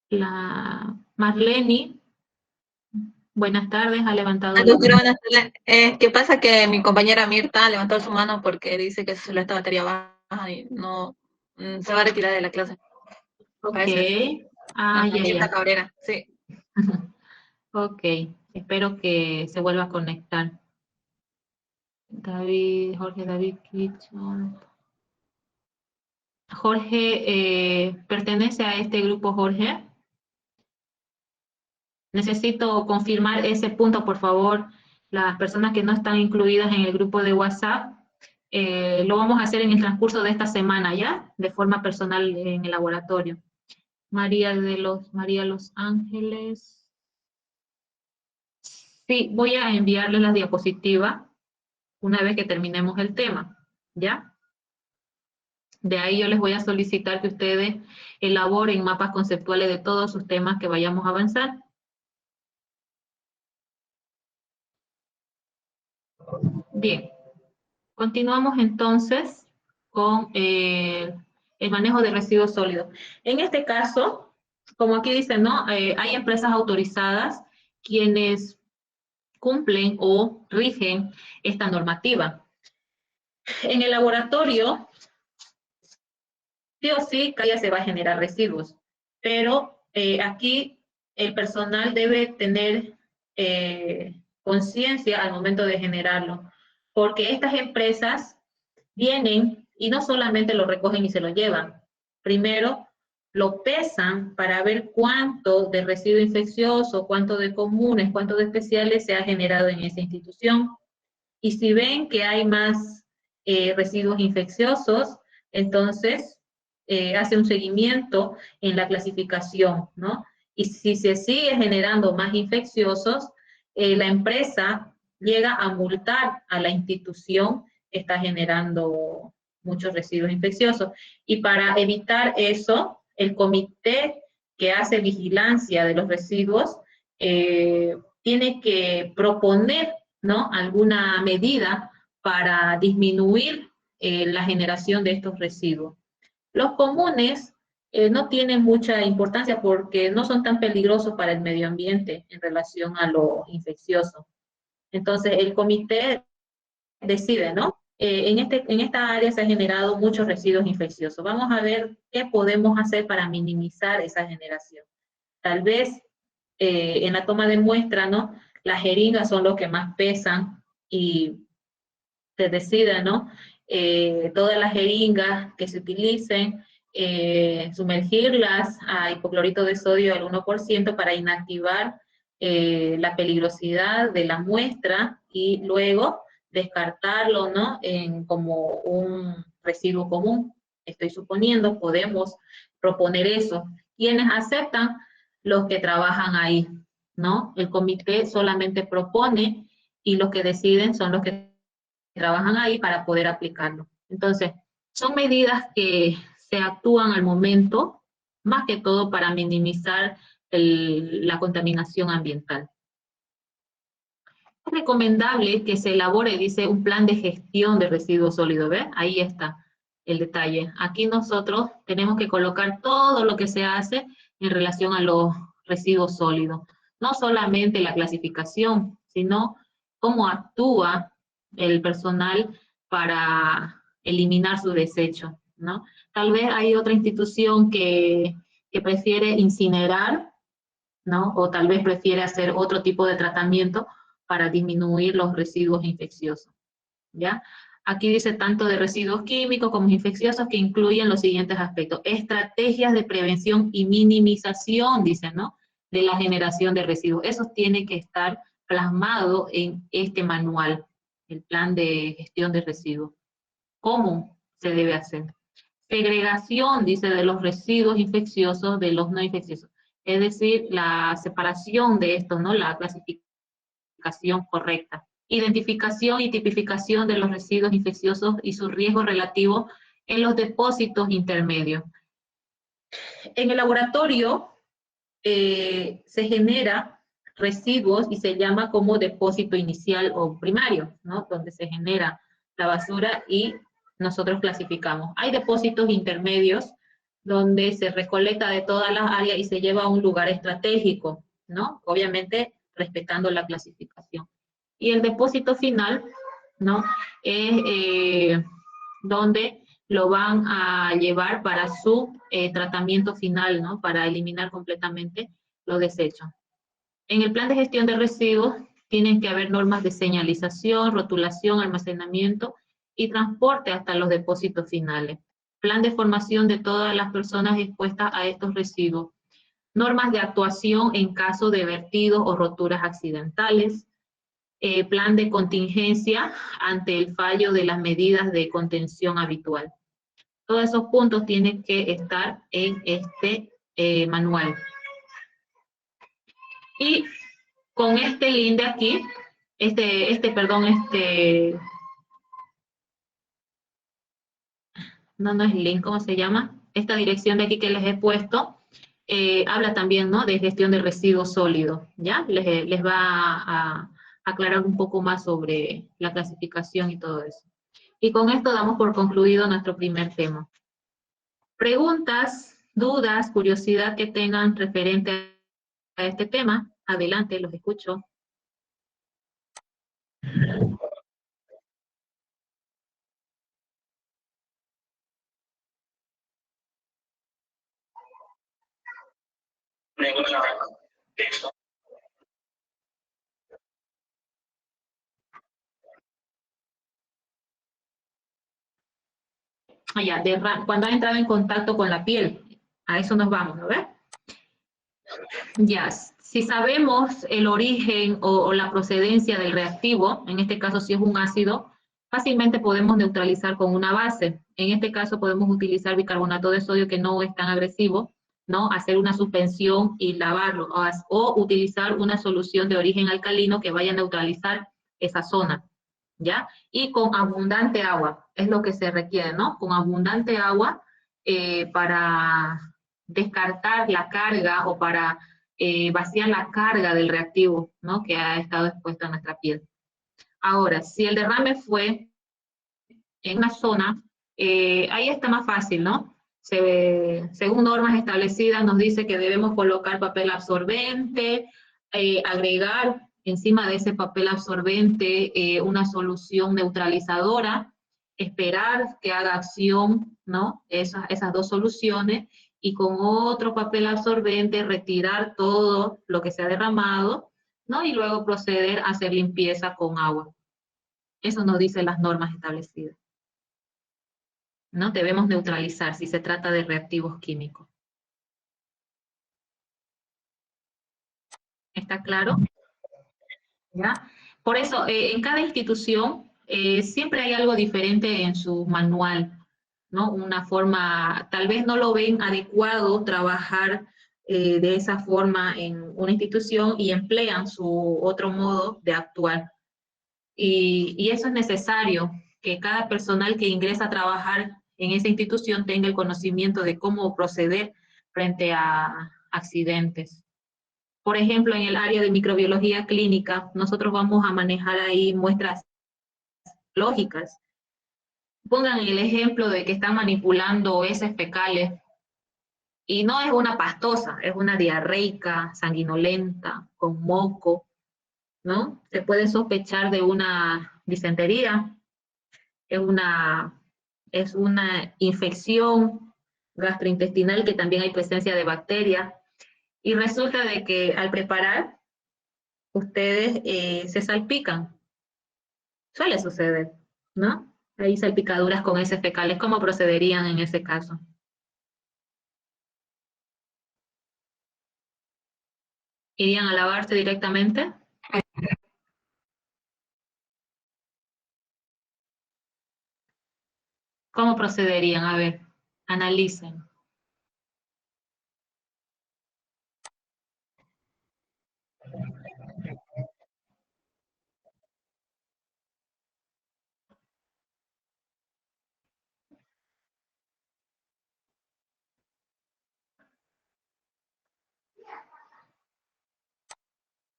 La Marlene, buenas tardes, ha levantado la Doctora, mano. buenas tardes. ¿Qué pasa? Que mi compañera Mirta levantó su mano porque dice que solo esta batería baja y no se va a retirar de la clase. Ok. Parece. Mirta Ya. Cabrera, sí. Ok, espero que se vuelva a conectar. Jorge David Kitson. Jorge, ¿pertenece a este grupo, Jorge? Necesito confirmar ese punto, por favor. Las personas que no están incluidas en el grupo de WhatsApp, lo vamos a hacer en el transcurso de esta semana, ¿ya? De forma personal en el laboratorio. María Los Ángeles. Sí, voy a enviarles la diapositiva una vez que terminemos el tema, ¿ya? De ahí yo les voy a solicitar que ustedes elaboren mapas conceptuales de todos sus temas que vayamos a avanzar. Bien, continuamos entonces con el manejo de residuos sólidos. En este caso, como aquí dice, ¿no? Hay empresas autorizadas quienes cumplen o rigen esta normativa. En el laboratorio, sí o sí, cada día se va a generar residuos, pero aquí el personal debe tener conciencia al momento de generarlo, porque estas empresas vienen y no solamente lo recogen y se lo llevan, primero lo pesan para ver cuánto de residuo infeccioso, cuánto de comunes, cuánto de especiales se ha generado en esa institución. Y si ven que hay más residuos infecciosos, entonces hace un seguimiento en la clasificación, ¿no? Y si se sigue generando más infecciosos, la empresa llega a multar a la institución que está generando muchos residuos infecciosos. Y para evitar eso, el comité que hace vigilancia de los residuos tiene que proponer, ¿no?, alguna medida para disminuir la generación de estos residuos. Los comunes no tienen mucha importancia porque no son tan peligrosos para el medio ambiente en relación a lo infeccioso. Entonces, el comité decide, ¿no? En esta área se han generado muchos residuos infecciosos. Vamos a ver qué podemos hacer para minimizar esa generación. Tal vez en la toma de muestra, ¿no?, las jeringas son los que más pesan y se decida, ¿no?, todas las jeringas que se utilicen, sumergirlas a hipoclorito de sodio al 1% para inactivar la peligrosidad de la muestra y luego descartarlo, ¿no?, como un residuo común. Estoy suponiendo, podemos proponer eso. ¿Quiénes aceptan? Los que trabajan ahí, ¿no? El comité solamente propone y los que deciden son los que trabajan ahí para poder aplicarlo. Entonces, son medidas que se actúan al momento, más que todo para minimizar la contaminación ambiental. Es recomendable que se elabore, dice, un plan de gestión de residuos sólidos, ¿ves? Ahí está el detalle. Aquí nosotros tenemos que colocar todo lo que se hace en relación a los residuos sólidos. No solamente la clasificación, sino cómo actúa el personal para eliminar su desecho, ¿no? Tal vez hay otra institución que prefiere incinerar, ¿no? O tal vez prefiere hacer otro tipo de tratamiento para disminuir los residuos infecciosos, ¿ya? Aquí dice tanto de residuos químicos como infecciosos que incluyen los siguientes aspectos. Estrategias de prevención y minimización, dice, ¿no?, de la generación de residuos. Eso tiene que estar plasmado en este manual, el plan de gestión de residuos. ¿Cómo se debe hacer? Segregación, dice, de los residuos infecciosos de los no infecciosos. Es decir, la separación de estos, ¿no?, la clasificación correcta. Identificación y tipificación de los residuos infecciosos y su riesgo relativo en los depósitos intermedios. En el laboratorio se genera residuos y se llama como depósito inicial o primario, ¿no?, donde se genera la basura y nosotros clasificamos. Hay depósitos intermedios donde se recolecta de todas las áreas y se lleva a un lugar estratégico, ¿no? Obviamente respetando la clasificación. Y el depósito final, ¿no? Es donde lo van a llevar para su tratamiento final, ¿no? Para eliminar completamente los desechos. En el plan de gestión de residuos tienen que haber normas de señalización, rotulación, almacenamiento y transporte hasta los depósitos finales. Plan de formación de todas las personas expuestas a estos residuos. Normas de actuación en caso de vertidos o roturas accidentales. Plan de contingencia ante el fallo de las medidas de contención habitual. Todos esos puntos tienen que estar en este manual. Y con este link de aquí, no es link, ¿cómo se llama? Esta dirección de aquí que les he puesto, habla también, ¿no? De gestión de residuos sólidos, ¿ya? Les va a aclarar un poco más sobre la clasificación y todo eso. Y con esto damos por concluido nuestro primer tema. Preguntas, dudas, curiosidad que tengan referente a este tema, adelante, los escucho. Ya, cuando ha entrado en contacto con la piel, a eso nos vamos, ¿no ves? Ya, si sabemos el origen o la procedencia del reactivo, en este caso si es un ácido, fácilmente podemos neutralizar con una base. En este caso podemos utilizar bicarbonato de sodio que no es tan agresivo, ¿no? Hacer una suspensión y lavarlo, o utilizar una solución de origen alcalino que vaya a neutralizar esa zona, ¿ya? Y con abundante agua, es lo que se requiere, ¿no? Con abundante agua para descartar la carga o para vaciar la carga del reactivo, ¿no? Que ha estado expuesto a nuestra piel. Ahora, si el derrame fue en una zona, ahí está más fácil, ¿no? Según normas establecidas nos dice que debemos colocar papel absorbente, agregar encima de ese papel absorbente una solución neutralizadora, esperar que haga acción, ¿no? Esas dos soluciones, y con otro papel absorbente retirar todo lo que se ha derramado, ¿no? Y luego proceder a hacer limpieza con agua. Eso nos dicen las normas establecidas, ¿no? Debemos neutralizar si se trata de reactivos químicos. ¿Está claro? ¿Ya? Por eso, en cada institución siempre hay algo diferente en su manual, ¿no? Una forma, tal vez no lo ven adecuado trabajar de esa forma en una institución y emplean su otro modo de actuar. Y eso es necesario, que cada personal que ingresa a trabajar en esa institución tenga el conocimiento de cómo proceder frente a accidentes. Por ejemplo, en el área de microbiología clínica, nosotros vamos a manejar ahí muestras lógicas. Pongan el ejemplo de que están manipulando heces fecales y no es una pastosa, es una diarreica, sanguinolenta, con moco, ¿no? Se puede sospechar de una disentería, es una infección gastrointestinal que también hay presencia de bacterias, y resulta de que al preparar, ustedes se salpican. Suele suceder, ¿no? Hay salpicaduras con heces fecales. ¿Cómo procederían en ese caso? ¿Irían a lavarse directamente? ¿Cómo procederían? A ver, analicen.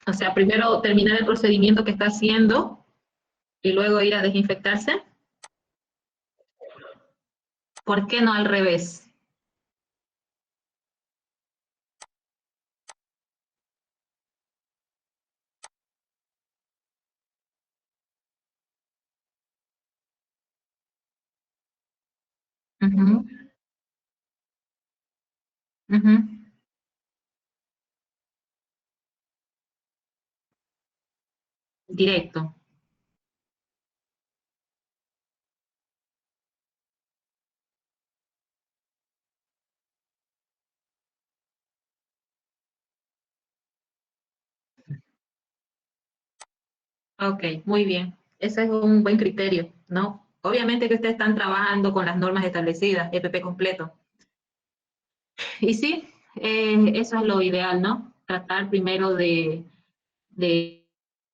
O sea, primero terminar el procedimiento que está haciendo y luego ir a desinfectarse. ¿Por qué no al revés? Ujú, ujú. Directo. Ok, muy bien. Ese es un buen criterio, ¿no? Obviamente que ustedes están trabajando con las normas establecidas, EPP completo. Y sí, eso es lo ideal, ¿no? Tratar primero de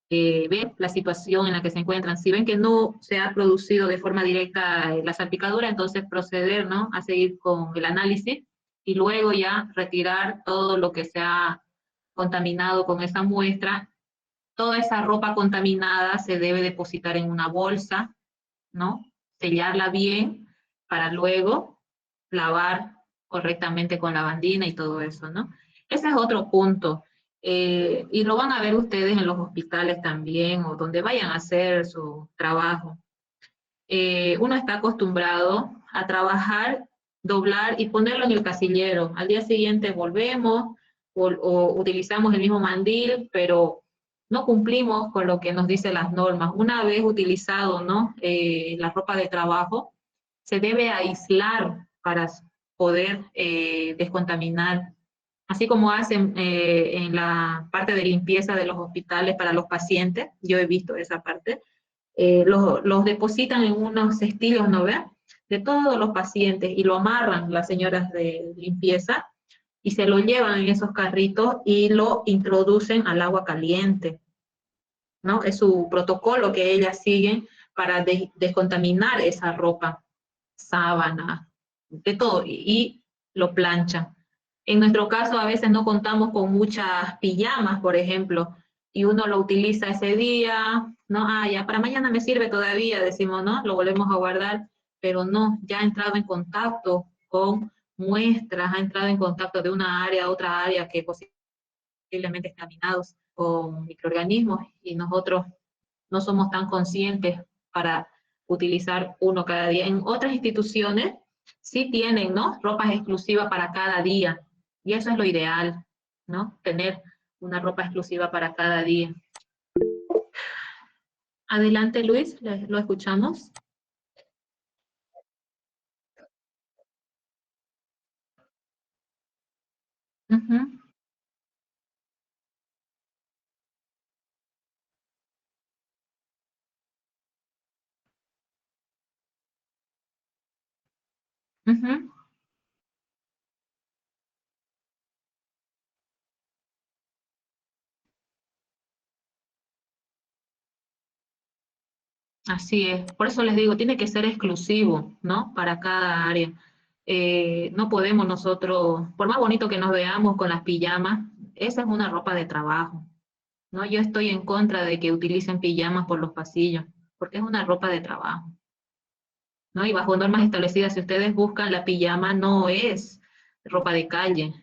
ver la situación en la que se encuentran. Si ven que no se ha producido de forma directa la salpicadura, entonces proceder, ¿no? A seguir con el análisis y luego ya retirar todo lo que se ha contaminado con esa muestra. Toda esa ropa contaminada se debe depositar en una bolsa, ¿no? Sellarla bien para luego lavar correctamente con lavandina y todo eso, ¿no? Ese es otro punto. Y lo van a ver ustedes en los hospitales también o donde vayan a hacer su trabajo. Uno está acostumbrado a trabajar, doblar y ponerlo en el casillero. Al día siguiente volvemos o utilizamos el mismo mandil, pero no cumplimos con lo que nos dicen las normas. Una vez utilizado, ¿no? La ropa de trabajo, se debe aislar para poder descontaminar, así como hacen en la parte de limpieza de los hospitales para los pacientes. Yo he visto esa parte, los depositan en unos estilos, ¿no ve? De todos los pacientes y lo amarran las señoras de limpieza y se lo llevan en esos carritos y lo introducen al agua caliente, ¿no? Es su protocolo que ellas siguen para descontaminar esa ropa, sábana, de todo, y lo planchan. En nuestro caso, a veces no contamos con muchas pijamas, por ejemplo, y uno lo utiliza ese día, ¿no? Ah, ya para mañana me sirve todavía, decimos, ¿no? Lo volvemos a guardar, pero no, ya ha entrado en contacto con muestras, ha entrado en contacto de una área a otra área que posiblemente contaminados con microorganismos y nosotros no somos tan conscientes para utilizar uno cada día. En otras instituciones sí tienen, ¿no? Ropas exclusivas para cada día y eso es lo ideal, ¿no? Tener una ropa exclusiva para cada día. Adelante, Luis, lo escuchamos. Uh -huh, uh -huh. Así es, por eso les digo, tiene que ser exclusivo, ¿no? Para cada área. No podemos nosotros, por más bonito que nos veamos con las pijamas, esa es una ropa de trabajo, ¿no? Yo estoy en contra de que utilicen pijamas por los pasillos, porque es una ropa de trabajo, ¿no? Y bajo normas establecidas, si ustedes buscan la pijama, no es ropa de calle,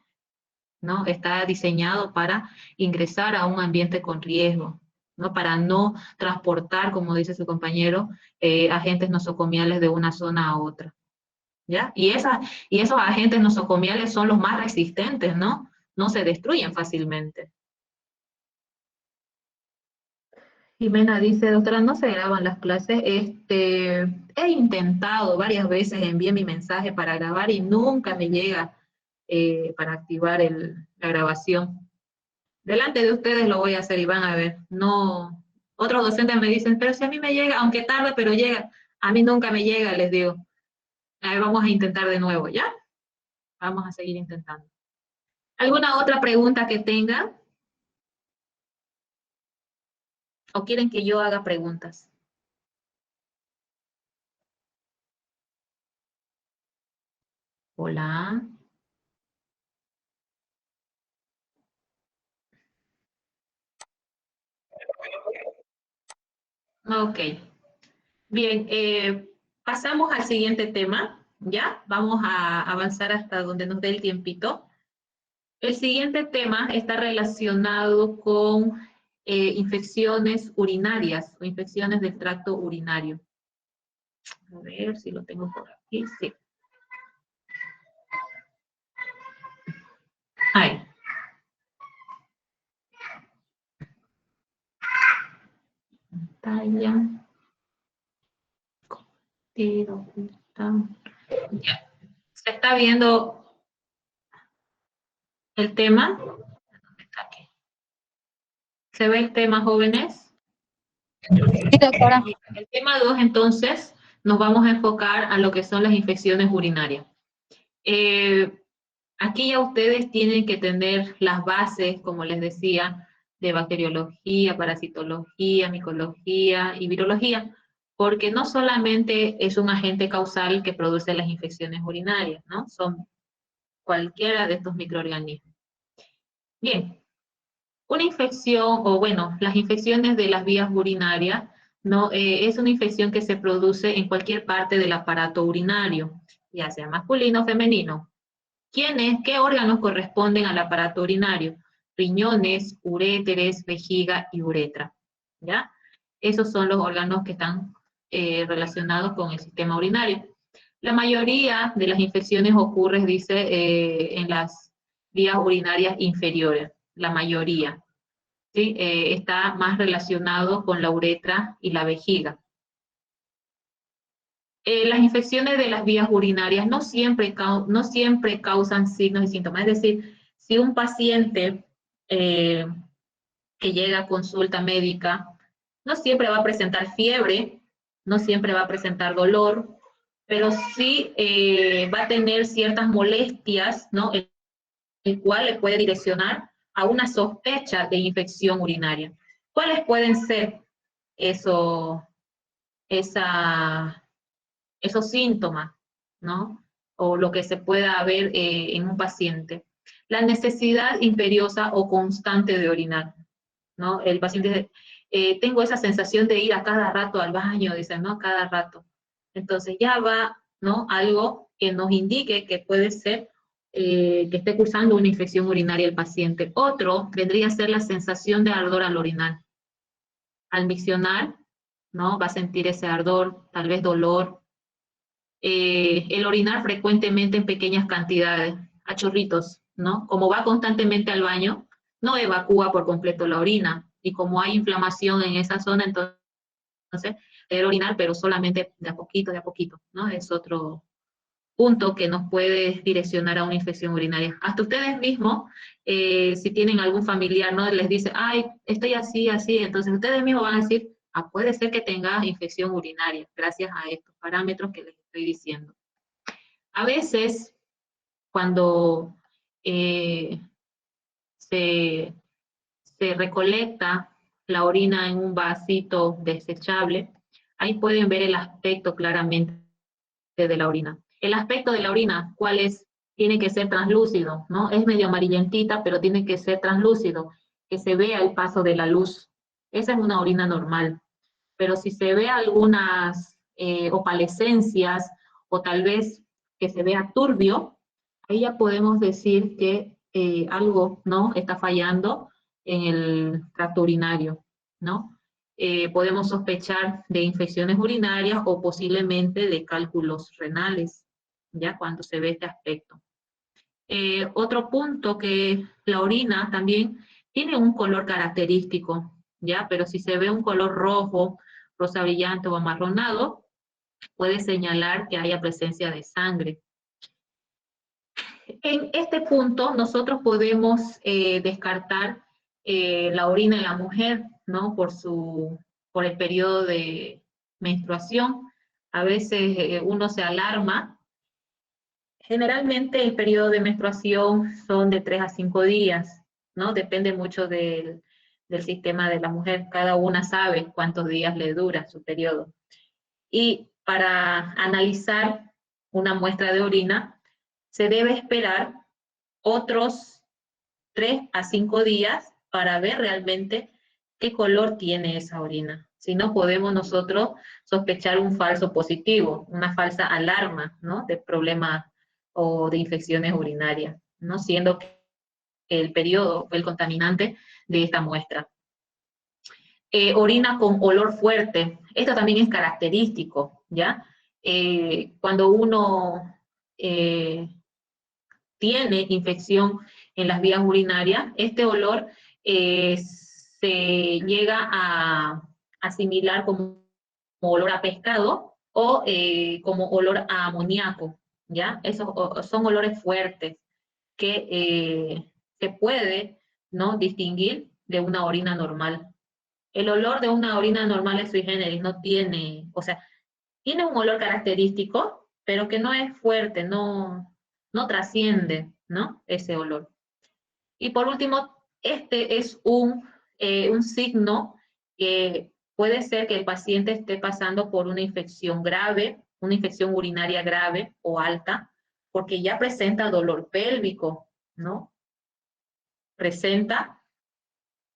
¿no? Está diseñado para ingresar a un ambiente con riesgo, ¿no? Para no transportar, como dice su compañero, agentes nosocomiales de una zona a otra, ¿ya? Y esos agentes nosocomiales son los más resistentes, ¿no? No se destruyen fácilmente. Jimena dice, doctora, no se graban las clases. He intentado varias veces, envié mi mensaje para grabar y nunca me llega para activar la grabación. Delante de ustedes lo voy a hacer y van a ver. No, otros docentes me dicen, pero si a mí me llega, aunque tarde, pero llega. A mí nunca me llega, les digo. A ver, vamos a intentar de nuevo, ¿ya? Vamos a seguir intentando. ¿Alguna otra pregunta que tengan? ¿O quieren que yo haga preguntas? Hola. Ok. Bien, pasamos al siguiente tema. ¿Ya? Vamos a avanzar hasta donde nos dé el tiempito. El siguiente tema está relacionado con infecciones urinarias o infecciones del tracto urinario. A ver si lo tengo por aquí. Sí. Ahí. Pantalla. Ya. ¿Se está viendo el tema? Está aquí. ¿Se ve el tema, jóvenes? Sí, doctora. El tema 2, entonces, nos vamos a enfocar a lo que son las infecciones urinarias. Aquí ya ustedes tienen que tener las bases, como les decía, de bacteriología, parasitología, micología y virología, porque no solamente es un agente causal que produce las infecciones urinarias, ¿no? Son cualquiera de estos microorganismos. Bien, una infección, o bueno, las infecciones de las vías urinarias, ¿no? Es una infección que se produce en cualquier parte del aparato urinario, ya sea masculino o femenino. ¿Qué órganos corresponden al aparato urinario? Riñones, uréteres, vejiga y uretra, ¿ya? Esos son los órganos que están relacionados con el sistema urinario. La mayoría de las infecciones ocurre, dice, en las vías urinarias inferiores, la mayoría, ¿sí? Está más relacionado con la uretra y la vejiga. Las infecciones de las vías urinarias no siempre causan signos y síntomas. Es decir, si un paciente que llega a consulta médica no siempre va a presentar fiebre, no siempre va a presentar dolor, pero sí va a tener ciertas molestias, ¿no? El cual le puede direccionar a una sospecha de infección urinaria. ¿Cuáles pueden ser esos síntomas, ¿no? O lo que se pueda ver en un paciente? La necesidad imperiosa o constante de orinar, ¿no? El paciente dice, tengo esa sensación de ir a cada rato al baño, dice, ¿no? Cada rato. Entonces ya va, ¿no? Algo que nos indique que puede ser que esté cursando una infección urinaria el paciente. Otro vendría a ser la sensación de ardor al orinar. Al miccionar, ¿no? Va a sentir ese ardor, tal vez dolor. El orinar frecuentemente en pequeñas cantidades, a chorritos, ¿no? Como va constantemente al baño, no evacúa por completo la orina. Y como hay inflamación en esa zona, entonces el orinar, pero solamente de a poquito, ¿no? Es otro punto que nos puede direccionar a una infección urinaria. Hasta ustedes mismos, si tienen algún familiar, ¿no? Les dice, ay, estoy así, así, entonces ustedes mismos van a decir, ah, puede ser que tenga infección urinaria, gracias a estos parámetros que les estoy diciendo. A veces, cuando se recolecta la orina en un vasito desechable, ahí pueden ver el aspecto claramente de la orina. El aspecto de la orina, ¿cuál es? Tiene que ser translúcido, ¿no? Es medio amarillentita, pero tiene que ser translúcido, que se vea el paso de la luz. Esa es una orina normal. Pero si se ve algunas opalescencias o tal vez que se vea turbio, ahí ya podemos decir que algo, ¿no? Está fallando en el tracto urinario, ¿no? Podemos sospechar de infecciones urinarias o posiblemente de cálculos renales, ya cuando se ve este aspecto. Otro punto que la orina también tiene un color característico, ya, pero si se ve un color rojo, rosa brillante o amarronado, puede señalar que haya presencia de sangre. En este punto nosotros podemos descartar la orina en la mujer, ¿no? Por el periodo de menstruación. A veces uno se alarma. Generalmente el periodo de menstruación son de 3 a 5 días, ¿no? Depende mucho del sistema de la mujer. Cada una sabe cuántos días le dura su periodo. Y para analizar una muestra de orina, se debe esperar otros 3 a 5 días para ver realmente qué color tiene esa orina, Si no, podemos nosotros sospechar un falso positivo, una falsa alarma, ¿no? De problemas o de infecciones urinarias, ¿no? Siendo que el periodo fue el contaminante de esta muestra. Orina con olor fuerte, esto también es característico, ¿ya? Cuando uno tiene infección en las vías urinarias, este olor se llega a asimilar como olor a pescado o como olor a amoníaco, ¿ya? Esos son olores fuertes que se puede, ¿no?, distinguir de una orina normal. El olor de una orina normal es sui generis, no tiene, o sea, tiene un olor característico, pero que no es fuerte, no trasciende, ¿no?, ese olor. Y por último, este es un signo que puede ser que el paciente esté pasando por una infección grave, una infección urinaria grave o alta, porque ya presenta dolor pélvico, ¿no? Presenta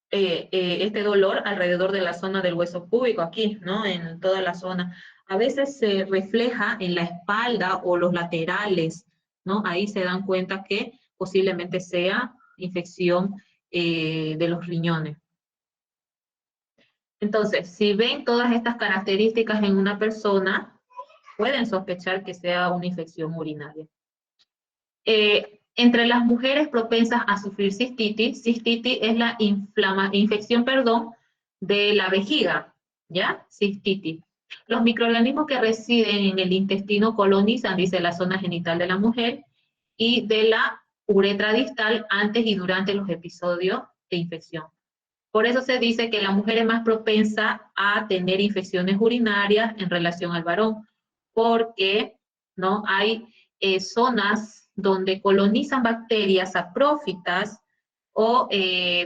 este dolor alrededor de la zona del hueso púbico, aquí, ¿no? En toda la zona. A veces se refleja en la espalda o los laterales, ¿no? Ahí se dan cuenta que posiblemente sea infección de los riñones. Entonces, si ven todas estas características en una persona, pueden sospechar que sea una infección urinaria. Entre las mujeres propensas a sufrir cistitis es la infección, de la vejiga, ¿ya? Cistitis. Los microorganismos que residen en el intestino colonizan, dice, la zona genital de la mujer y de la uretra distal antes y durante los episodios de infección. Por eso se dice que la mujer es más propensa a tener infecciones urinarias en relación al varón, porque, ¿no?, hay zonas donde colonizan bacterias saprófitas o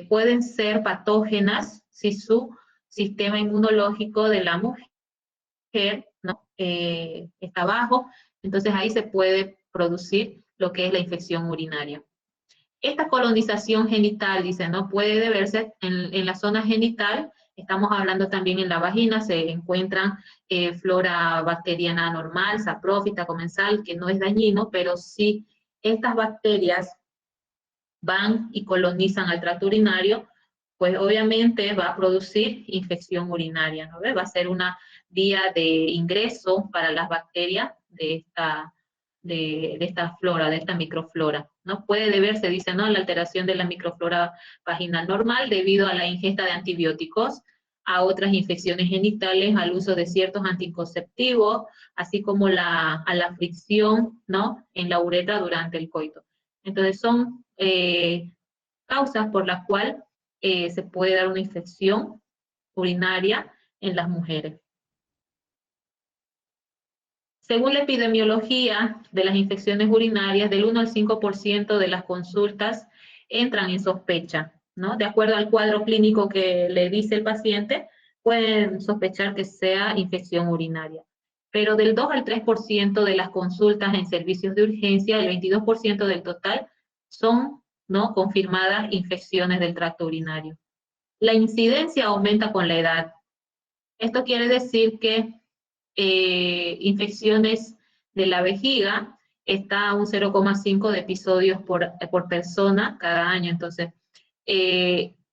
pueden ser patógenas si su sistema inmunológico de la mujer, ¿no?, está bajo, entonces ahí se puede producir lo que es la infección urinaria. Esta colonización genital, dice, ¿no?, puede deberse en la zona genital, estamos hablando también en la vagina, se encuentran flora bacteriana normal, saprófita, comensal, que no es dañino, pero si estas bacterias van y colonizan al tracto urinario, pues obviamente va a producir infección urinaria, ¿no? Va a ser una vía de ingreso para las bacterias de esta flora, de esta microflora, ¿no? Puede deberse, dice, ¿no?, a la alteración de la microflora vaginal normal debido a la ingesta de antibióticos, a otras infecciones genitales, al uso de ciertos anticonceptivos, así como a la fricción, ¿no?, en la uretra durante el coito. Entonces son causas por las cuales se puede dar una infección urinaria en las mujeres. Según la epidemiología de las infecciones urinarias, del 1 al 5% de las consultas entran en sospecha, ¿no? De acuerdo al cuadro clínico que le dice el paciente, pueden sospechar que sea infección urinaria. Pero del 2 al 3% de las consultas en servicios de urgencia, el 22% del total, son, ¿no?, confirmadas infecciones del tracto urinario. La incidencia aumenta con la edad. Esto quiere decir que infecciones de la vejiga está a un 0,5 de episodios por persona cada año. Entonces,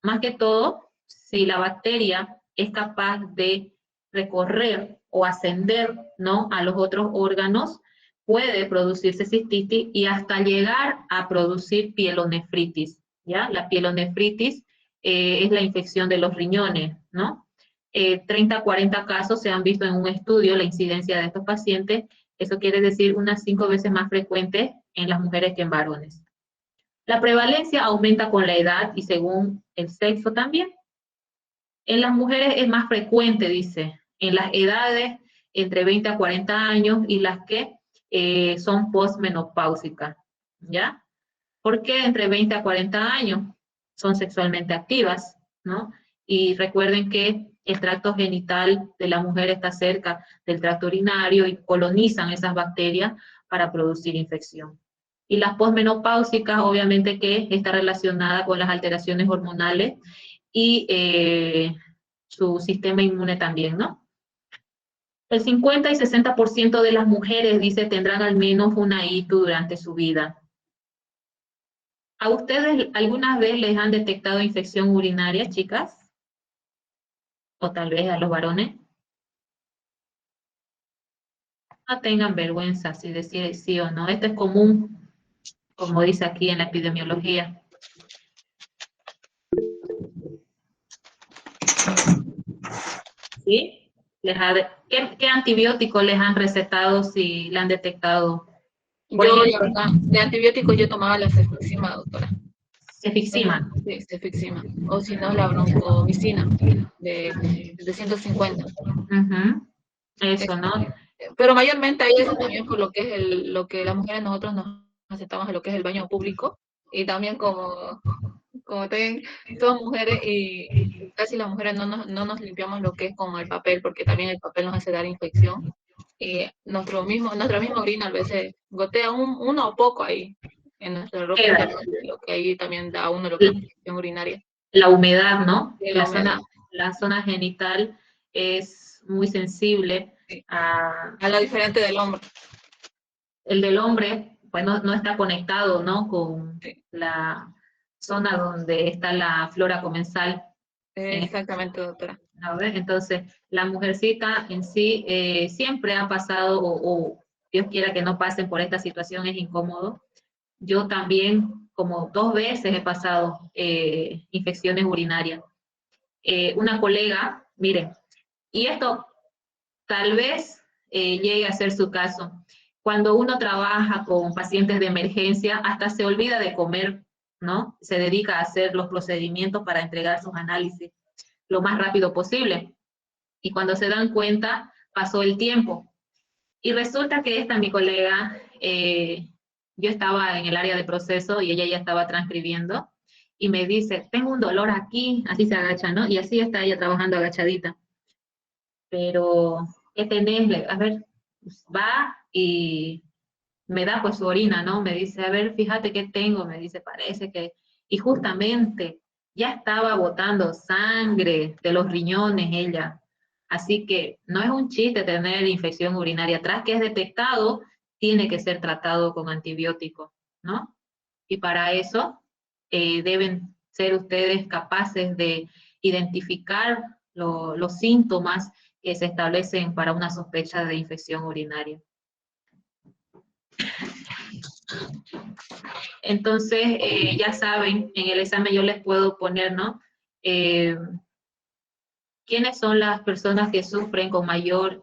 más que todo, si la bacteria es capaz de recorrer o ascender, ¿no?, a los otros órganos, puede producirse cistitis y hasta llegar a producir pielonefritis, ¿ya? La pielonefritis es la infección de los riñones, ¿no? 30 a 40 casos se han visto en un estudio, la incidencia de estos pacientes, eso quiere decir unas 5 veces más frecuente en las mujeres que en varones. La prevalencia aumenta con la edad y según el sexo también. En las mujeres es más frecuente, dice, en las edades entre 20 a 40 años y las que son postmenopáusicas, ¿ya? ¿Por qué entre 20 a 40 años? Son sexualmente activas, ¿no? Y recuerden que el tracto genital de la mujer está cerca del tracto urinario y colonizan esas bacterias para producir infección. Y las posmenopáusicas, obviamente que está relacionada con las alteraciones hormonales y su sistema inmune también, ¿no? El 50 y 60% de las mujeres, dice, tendrán al menos una ITU durante su vida. ¿A ustedes alguna vez les han detectado infección urinaria, chicas? O tal vez a los varones. No tengan vergüenza si decir sí o no. Esto es común, como dice aquí en la epidemiología. ¿Sí? ¿Qué antibiótico les han recetado si le han detectado? Por Yo, la ejemplo, verdad, de antibióticos yo tomaba la cefixima, doctora. cefixima. Sí, cefixima. O si no, la broncomicina de 150. Ujú. Eso, ¿no? Pero mayormente hay eso también por lo que es lo que las mujeres nosotros nos aceptamos de lo que es el baño público. Y también como somos mujeres y casi las mujeres no nos limpiamos lo que es con el papel, porque también el papel nos hace dar infección. Y nuestra misma orina a veces gotea uno o poco ahí en nuestra ropa Queda interior, lo que ahí también da a uno lo que es infección urinaria. la humedad, ¿no? Y la humedad. La zona genital es muy sensible Sí. a A lo diferente del hombre. el del hombre, pues no está conectado, ¿no? Con Sí. la zona donde está la flora comensal. Exactamente, doctora. ¿No ves? Entonces, la mujercita en sí siempre ha pasado, o Dios quiera que no pasen por esta situación, es incómodo. Yo también, como 2 veces he pasado infecciones urinarias. Una colega, miren, y esto tal vez llegue a ser su caso. Cuando uno trabaja con pacientes de emergencia, hasta se olvida de comer, ¿no? Se dedica a hacer los procedimientos para entregar sus análisis lo más rápido posible. Y cuando se dan cuenta, pasó el tiempo. Y resulta que esta, mi colega, yo estaba en el área de proceso y ella ya estaba transcribiendo, y me dice, tengo un dolor aquí, así se agacha, ¿no? Y así está ella trabajando agachadita. Pero, ¿qué tenés? A ver, va y me da pues su orina, ¿no? Me dice, a ver, fíjate qué tengo, me dice, parece que... Y justamente ya estaba botando sangre de los riñones ella. Así que no es un chiste tener infección urinaria. Tras que es detectado, tiene que ser tratado con antibióticos, ¿no? Y para eso deben ser ustedes capaces de identificar los síntomas que se establecen para una sospecha de infección urinaria. Entonces, ya saben, en el examen yo les puedo poner, ¿no? ¿Quiénes son las personas que sufren con mayor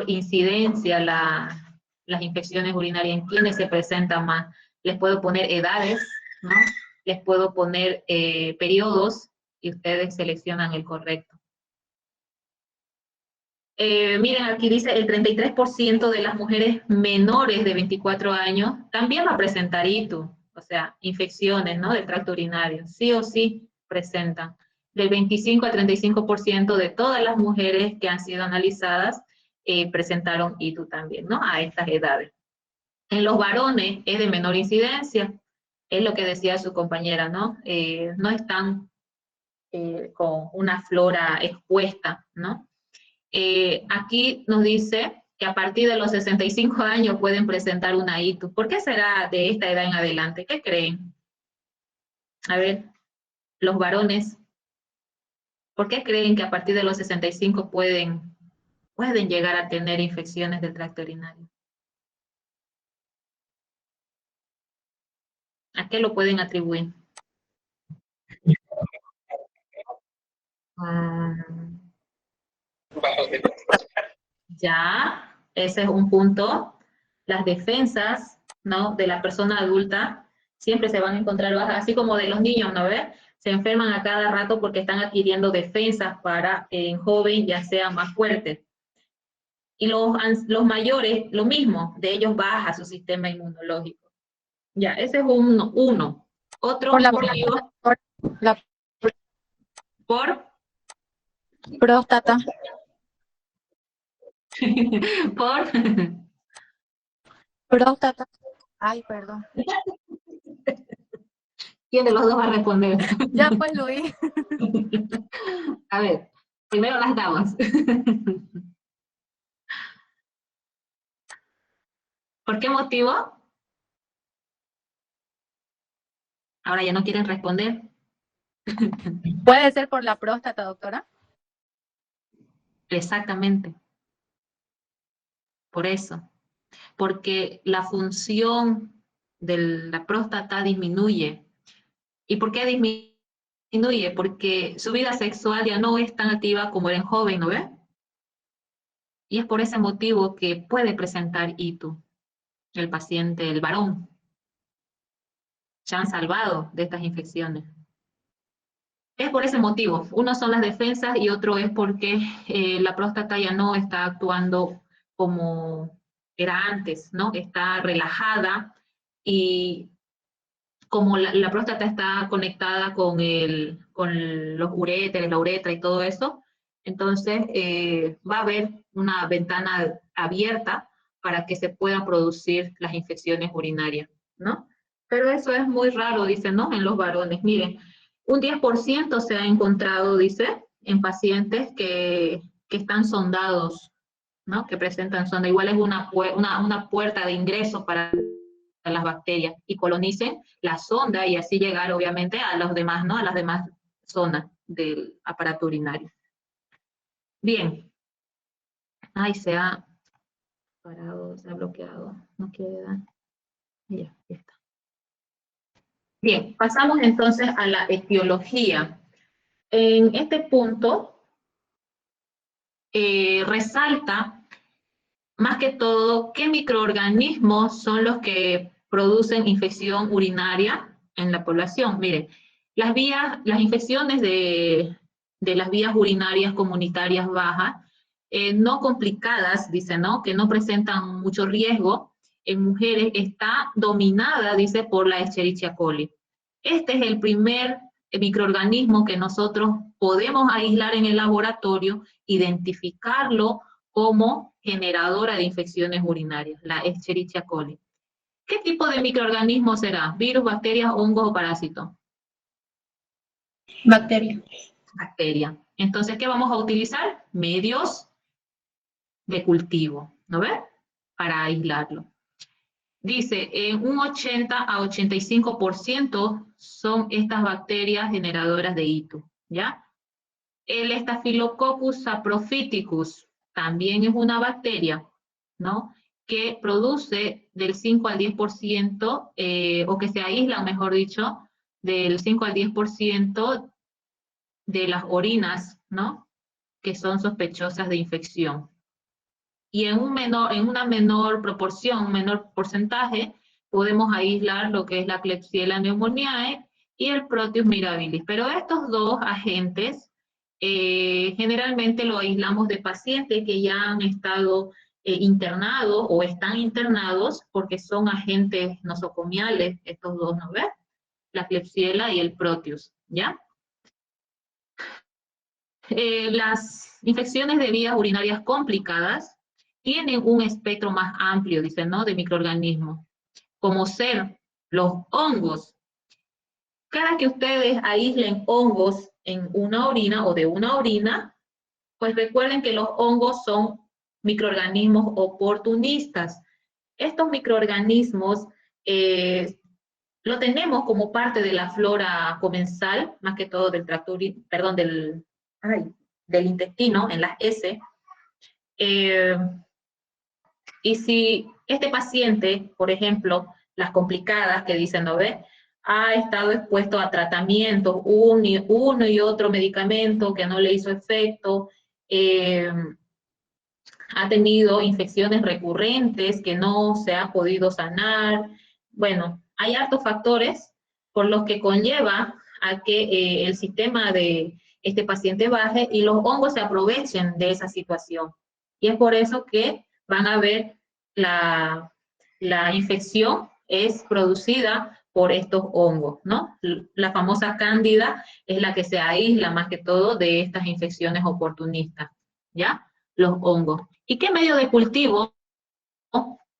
incidencia las infecciones urinarias? ¿En quiénes se presentan más? Les puedo poner edades, ¿no? Les puedo poner periodos y ustedes seleccionan el correcto. Miren, aquí dice el 33% de las mujeres menores de 24 años también va a presentar ITU, o sea, infecciones, ¿no? Del tracto urinario, sí o sí presentan. Del 25 al 35% de todas las mujeres que han sido analizadas presentaron ITU también, ¿no? A estas edades. En los varones es de menor incidencia, es lo que decía su compañera, ¿no? No están con una flora expuesta, ¿no? Aquí nos dice que a partir de los 65 años pueden presentar una ITU. ¿Por qué será de esta edad en adelante? ¿Qué creen? A ver, los varones, ¿por qué creen que a partir de los 65 pueden llegar a tener infecciones del tracto urinario? ¿A qué lo pueden atribuir? Ya, ese es un punto. Las defensas, ¿no? De la persona adulta siempre se van a encontrar bajas, así como de los niños, ¿no ves? Se enferman a cada rato porque están adquiriendo defensas para en joven ya sean más fuertes. Y los mayores, lo mismo, de ellos baja su sistema inmunológico. Ya, ese es uno. Otro Por la, motivo por la por, próstata. por, Próstata. Ay, perdón. ¿Quién de los dos va a responder? Ya pues, Luis. A ver, primero las damas. ¿Por qué motivo? Ahora ya no quieren responder. ¿Puede ser por la próstata, doctora? Exactamente, por eso. Porque la función de la próstata disminuye. ¿Y por qué disminuye? Porque su vida sexual ya no es tan activa como era en joven, ¿no ve? Y es por ese motivo que puede presentar ITU, el paciente, el varón. Se han salvado de estas infecciones. Es por ese motivo. Uno son las defensas y otro es porque la próstata ya no está actuando como era antes, ¿no? Está relajada y como la próstata está conectada con los uréteres, la uretra y todo eso, entonces va a haber una ventana abierta para que se puedan producir las infecciones urinarias, ¿no? Pero eso es muy raro, dice, ¿no? En los varones. Miren, un 10% se ha encontrado, dice, en pacientes que están sondados, ¿no? Que presentan sonda. Igual es una puerta de ingreso para las bacterias y colonicen la sonda y así llegar obviamente a los demás, ¿no? A las demás zonas del aparato urinario. Bien. Ay, se ha parado, se ha bloqueado. No queda. Ya está. Bien, pasamos entonces a la etiología. En este punto resalta más que todo qué microorganismos son los que producen infección urinaria en la población. Miren, las infecciones de las vías urinarias comunitarias bajas, no complicadas, dice, ¿no? Que no presentan mucho riesgo en mujeres, está dominada, dice, por la Escherichia coli. Este es el primer microorganismo que nosotros podemos aislar en el laboratorio, identificarlo como generadora de infecciones urinarias, la Escherichia coli. ¿Qué tipo de microorganismo será? ¿Virus, bacterias, hongos o parásitos? Bacteria. Bacteria. Entonces, ¿qué vamos a utilizar? Medios de cultivo, ¿no ves? Para aislarlo. Dice, en un 80 a 85% son estas bacterias generadoras de ITU, ¿ya? El Staphylococcus saprophyticus también es una bacteria, ¿no? Que produce del 5 al 10%, o que se aísla, mejor dicho, del 5 al 10% de las orinas, ¿no? Que son sospechosas de infección. Y en una menor proporción, un menor porcentaje, podemos aislar lo que es la Klebsiella pneumoniae y el Proteus mirabilis. Pero estos dos agentes generalmente lo aislamos de pacientes que ya han estado internados o están internados porque son agentes nosocomiales, estos dos, ¿no ves? La Klebsiella y el Proteus, ¿ya? Las infecciones de vías urinarias complicadas tienen un espectro más amplio, dicen, ¿no? De microorganismos, como ser los hongos. Cada que ustedes aíslen hongos en una orina o de una orina, pues recuerden que los hongos son microorganismos oportunistas. Estos microorganismos lo tenemos como parte de la flora comensal, más que todo del tracto, perdón, del intestino, en las S. Y si este paciente, por ejemplo, las complicadas que dicen, ¿no ve? Ha estado expuesto a tratamientos, uno y otro medicamento que no le hizo efecto, ha tenido infecciones recurrentes que no se ha podido sanar. Bueno, hay hartos factores por los que conlleva a que el sistema de este paciente baje y los hongos se aprovechen de esa situación. Y es por eso que van a ver la infección es producida por estos hongos, ¿no? La famosa cándida es la que se aísla más que todo de estas infecciones oportunistas, ¿ya? Los hongos. ¿Y qué medio de cultivo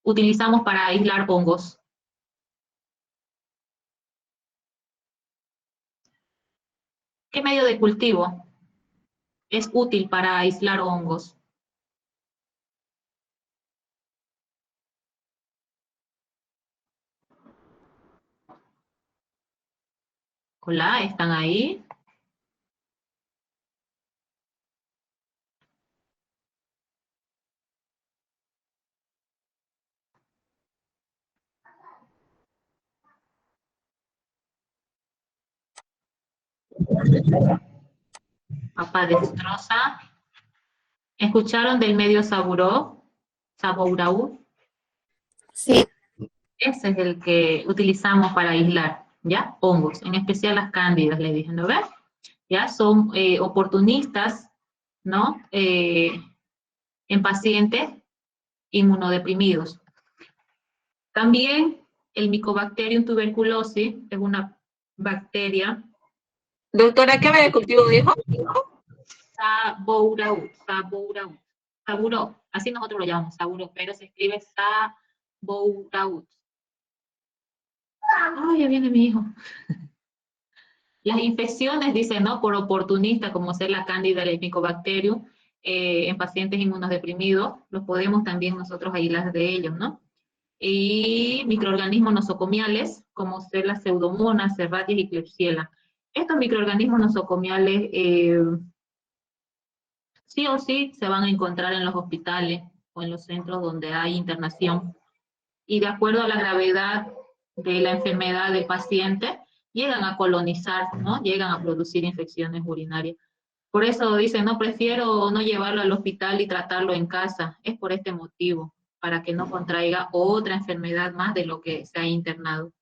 utilizamos para aislar hongos? medio de cultivo es útil para aislar hongos? Hola, ¿están ahí? Papá destroza. ¿Escucharon del medio Sabouraud? Sí. Ese es el que utilizamos para aislar, ¿ya? Hongos, en especial las cándidas, le dije, ¿no ves? ¿Ya? Son oportunistas, ¿no? En pacientes inmunodeprimidos. También el Mycobacterium tuberculosis es una bacteria. Doctora, ¿qué medio de cultivo dijo? Sabouraud, así nosotros lo llamamos, Sabouraud, pero se escribe Sabouraud. Ay, ya viene mi hijo. Las infecciones, dice, ¿no? Por oportunista, como ser la cándida, el Mycobacterium, en pacientes inmunodeprimidos, los podemos también nosotros aislar de ellos, ¿no? Y microorganismos nosocomiales, como ser las pseudomonas, Serratia y Klebsiella. Estos microorganismos nosocomiales sí o sí se van a encontrar en los hospitales o en los centros donde hay internación. Y de acuerdo a la gravedad de la enfermedad del paciente, llegan a colonizar, ¿no? Llegan a producir infecciones urinarias. Por eso dicen, no, prefiero no llevarlo al hospital y tratarlo en casa. Es por este motivo, para que no contraiga otra enfermedad más de lo que se ha internado.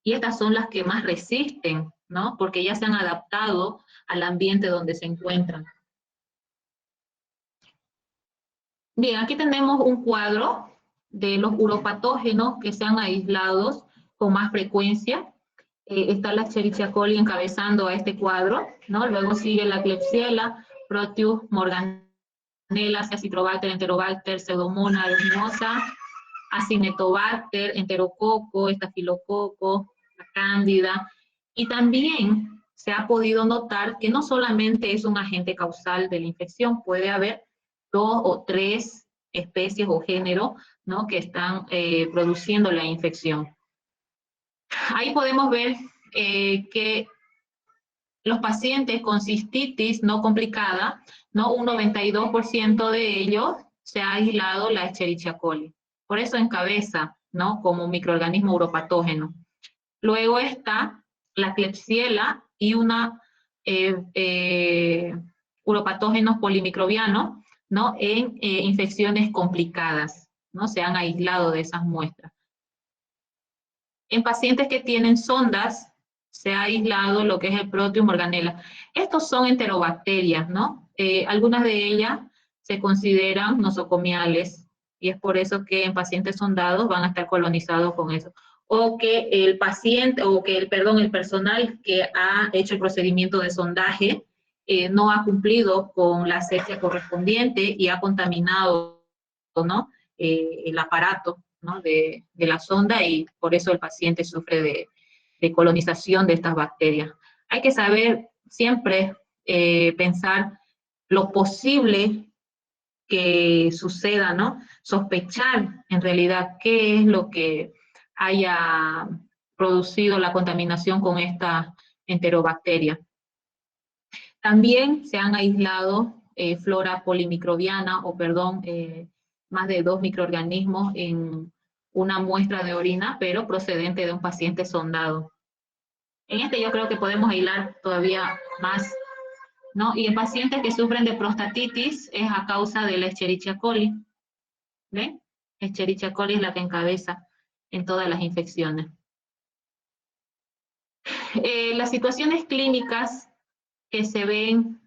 Y estas son las que más resisten, ¿no? Porque ya se han adaptado al ambiente donde se encuentran. Bien, aquí tenemos un cuadro de los uropatógenos que se han aislado con más frecuencia. Está la Escherichia coli encabezando a este cuadro, ¿no? Luego sigue la Klebsiella, Proteus, Morganella, Acinetobacter, Enterobacter, Pseudomonas aeruginosa, Acinetobacter, Enterococo, Estafilococo, la Cándida. Y también se ha podido notar que no solamente es un agente causal de la infección, puede haber 2 o 3 especies o géneros, ¿no? Que están produciendo la infección. Ahí podemos ver que los pacientes con cistitis no complicada, ¿no? Un 92% de ellos se ha aislado la Escherichia coli. Por eso encabeza, ¿no? Como microorganismo uropatógeno. Luego está la Klebsiella y una uropatógenos polimicrobianos, ¿no? En infecciones complicadas, ¿no? Se han aislado de esas muestras. En pacientes que tienen sondas, se ha aislado lo que es el Proteus morganella. Estos son enterobacterias, ¿no? Algunas de ellas se consideran nosocomiales, y es por eso que en pacientes sondados van a estar colonizados con eso. O que el paciente, o que el personal que ha hecho el procedimiento de sondaje no ha cumplido con la asepsia correspondiente y ha contaminado, ¿no? El aparato, ¿no? de la sonda, y por eso el paciente sufre de colonización de estas bacterias. Hay que saber siempre pensar lo posible que suceda, ¿no? Sospechar en realidad qué es lo que haya producido la contaminación con esta enterobacteria. También se han aislado flora polimicrobiana, más de 2 microorganismos en una muestra de orina, pero procedente de un paciente sondado. En este yo creo que podemos aislar todavía más, ¿no? Y en pacientes que sufren de prostatitis es a causa de la Escherichia coli. ¿Ven? Escherichia coli es la que encabeza en todas las infecciones. Las situaciones clínicas que se ven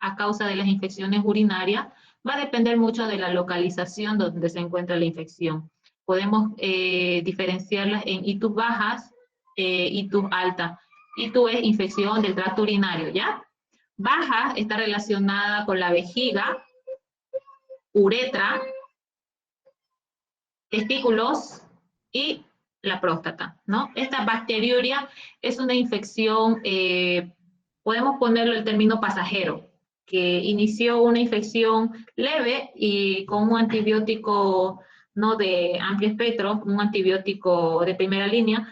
a causa de las infecciones urinarias va a depender mucho de la localización donde se encuentra la infección. Podemos diferenciarlas en itus bajas, itus altas. Itus es infección del tracto urinario, ¿ya? Baja está relacionada con la vejiga, uretra, testículos y la próstata, ¿no? Esta bacteriuria es una infección podemos ponerlo el término pasajero, que inició una infección leve y con un antibiótico no de amplio espectro, un antibiótico de primera línea,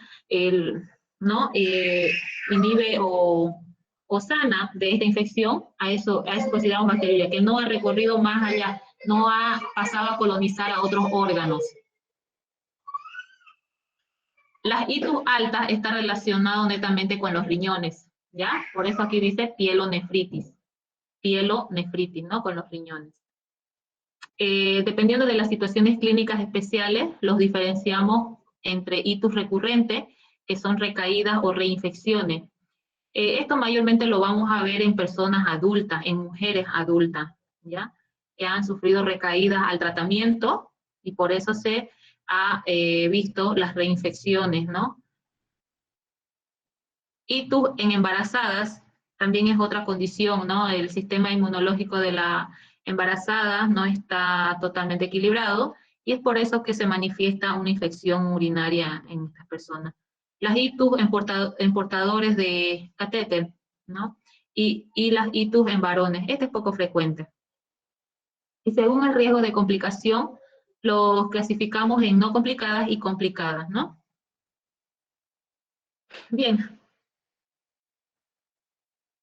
¿no? Inhibe o sana de esta infección, a eso consideramos bacteria, que no ha recorrido más allá, no ha pasado a colonizar a otros órganos. Las ITU altas están relacionadas netamente con los riñones, ¿ya? Por eso aquí dice pielonefritis, ¿no? Con los riñones. Dependiendo de las situaciones clínicas especiales, los diferenciamos entre ITUS recurrentes, que son recaídas o reinfecciones. Esto mayormente lo vamos a ver en personas adultas, en mujeres adultas, ¿ya? Que han sufrido recaídas al tratamiento y por eso se ha visto las reinfecciones, ¿no? ITUS en embarazadas también es otra condición, ¿no? El sistema inmunológico de la embarazada no está totalmente equilibrado y es por eso que se manifiesta una infección urinaria en estas personas. Las ITUS en portadores de catéter, ¿no? Y las ITUS en varones. Este es poco frecuente. Y según el riesgo de complicación, los clasificamos en no complicadas y complicadas, ¿no? Bien.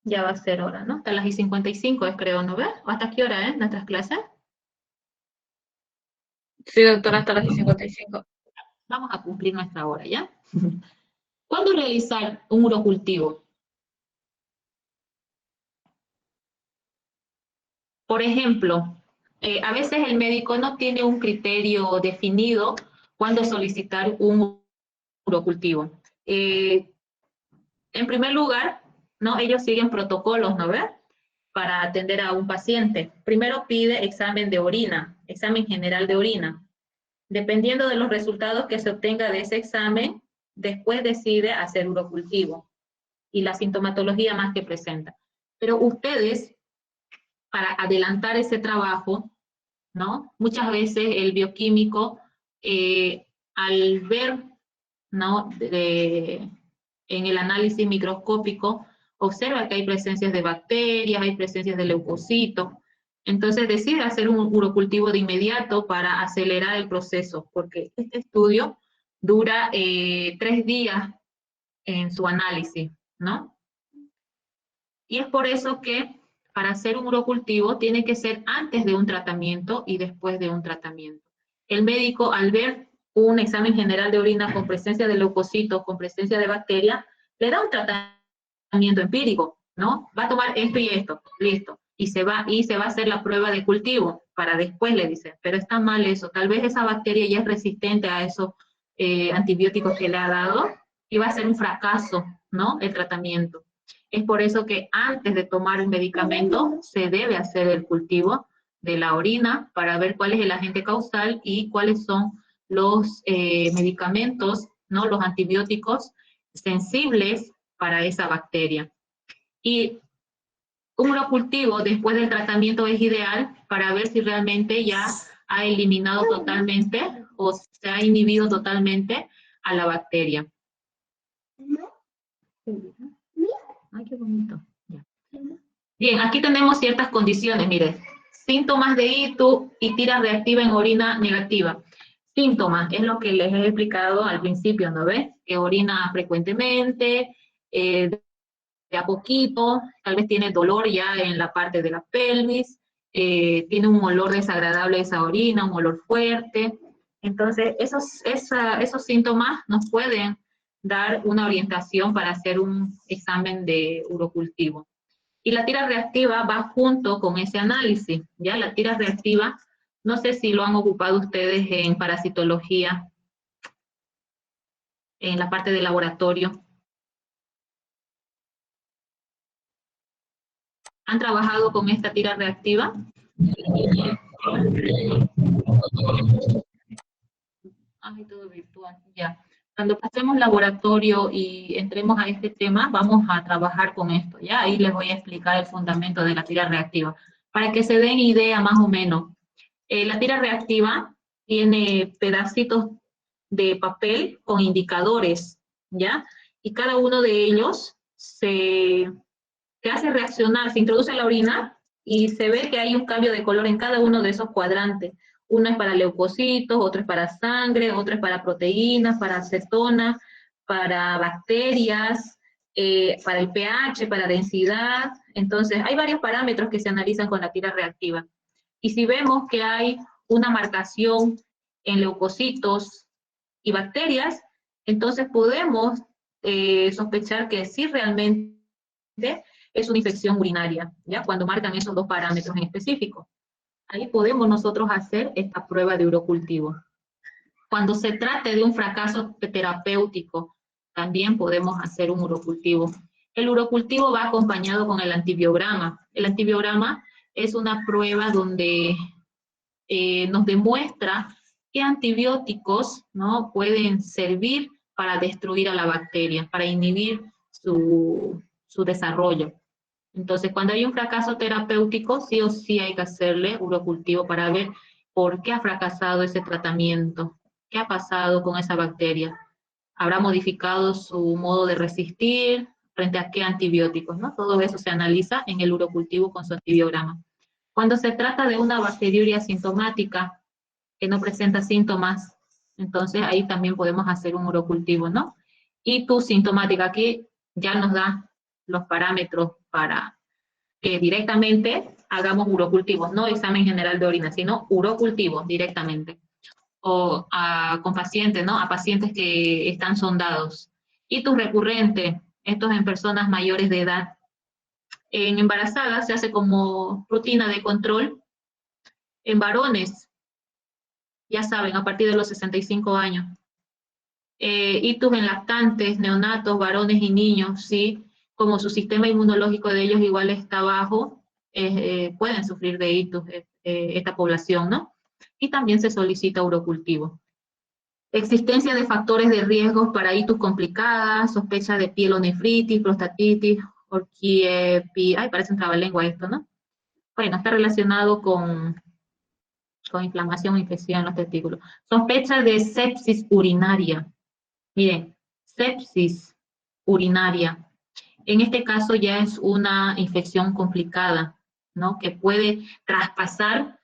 Ya va a ser hora, ¿no? Hasta las y 55 es, creo, ¿no ves? ¿Hasta qué hora, nuestras clases? Sí, doctora, hasta las 55. Vamos a cumplir nuestra hora, ¿ya? ¿Cuándo realizar un urocultivo? Por ejemplo, a veces el médico no tiene un criterio definido cuándo solicitar un urocultivo. En primer lugar, ¿no? Ellos siguen protocolos, ¿no ves? Para atender a un paciente. Primero pide examen de orina, examen general de orina. Dependiendo de los resultados que se obtenga de ese examen, después decide hacer urocultivo y la sintomatología más que presenta. Pero ustedes, para adelantar ese trabajo, ¿no? Muchas veces el bioquímico, al ver, ¿no? En el análisis microscópico, observa que hay presencias de bacterias, hay presencias de leucocitos, entonces decide hacer un urocultivo de inmediato para acelerar el proceso, porque este estudio dura 3 días en su análisis, ¿no? Y es por eso que para hacer un urocultivo tiene que ser antes de un tratamiento y después de un tratamiento. El médico, al ver un examen general de orina con presencia de leucocitos, con presencia de bacterias, le da un tratamiento empírico, ¿no? Va a tomar esto y esto, listo. Y se va a hacer la prueba de cultivo para después le dicen, pero está mal eso, tal vez esa bacteria ya es resistente a esos antibióticos que le ha dado y va a ser un fracaso, ¿no? El tratamiento. Es por eso que antes de tomar el medicamento se debe hacer el cultivo de la orina para ver cuál es el agente causal y cuáles son los medicamentos, ¿no? Los antibióticos sensibles para esa bacteria. Y un urocultivo después del tratamiento es ideal para ver si realmente ya ha eliminado totalmente o se ha inhibido totalmente a la bacteria. Ay, qué bonito. Ya. Bien, aquí tenemos ciertas condiciones, mire. Síntomas de ITU y tira reactiva en orina negativa. Síntomas, es lo que les he explicado al principio, ¿no ves? Que orina frecuentemente, de a poquito, tal vez tiene dolor ya en la parte de la pelvis, tiene un olor desagradable esa orina, un olor fuerte. Entonces, esos síntomas nos pueden dar una orientación para hacer un examen de urocultivo. Y la tira reactiva va junto con ese análisis, ¿ya? La tira reactiva, no sé si lo han ocupado ustedes en parasitología, en la parte de laboratorio. ¿Han trabajado con esta tira reactiva? Ay, todo virtual, ya. Cuando pasemos laboratorio y entremos a este tema, vamos a trabajar con esto, ¿ya? Ahí les voy a explicar el fundamento de la tira reactiva, para que se den idea más o menos. La tira reactiva tiene pedacitos de papel con indicadores, ¿ya? Y cada uno de ellos se se hace reaccionar, se introduce en la orina y se ve que hay un cambio de color en cada uno de esos cuadrantes. Uno es para leucocitos, otro es para sangre, otro es para proteínas, para cetonas, para bacterias, para el pH, para densidad. Entonces, hay varios parámetros que se analizan con la tira reactiva. Y si vemos que hay una marcación en leucocitos y bacterias, entonces podemos sospechar que sí realmente es una infección urinaria, ¿ya? Cuando marcan esos dos parámetros en específico. Ahí podemos nosotros hacer esta prueba de urocultivo. Cuando se trate de un fracaso terapéutico, también podemos hacer un urocultivo. El urocultivo va acompañado con el antibiograma. El antibiograma es una prueba donde nos demuestra qué antibióticos, ¿no?, pueden servir para destruir a la bacteria, para inhibir su desarrollo. Entonces, cuando hay un fracaso terapéutico, sí o sí hay que hacerle urocultivo para ver por qué ha fracasado ese tratamiento, qué ha pasado con esa bacteria. ¿Habrá modificado su modo de resistir frente a qué antibióticos, ¿no? Todo eso se analiza en el urocultivo con su antibiograma. Cuando se trata de una bacteriuria asintomática que no presenta síntomas, entonces ahí también podemos hacer un urocultivo, ¿no? Y tu sintomática aquí ya nos da los parámetros para que directamente hagamos urocultivos, no examen general de orina, sino urocultivos directamente. O con pacientes, ¿no? A pacientes que están sondados. Y tu recurrente, estos en personas mayores de edad. En embarazadas se hace como rutina de control. En varones, ya saben, a partir de los 65 años. Hitos en lactantes, neonatos, varones y niños, ¿sí? Como su sistema inmunológico de ellos igual está bajo, pueden sufrir de hitos esta población, ¿no? Y también se solicita urocultivo. Existencia de factores de riesgo para hitos complicadas, sospecha de pielonefritis, prostatitis, ay, parece un trabalengua esto, ¿no? Bueno, está relacionado con inflamación o infección en los testículos. Sospecha de sepsis urinaria. Miren, sepsis urinaria. En este caso ya es una infección complicada, ¿no? Que puede traspasar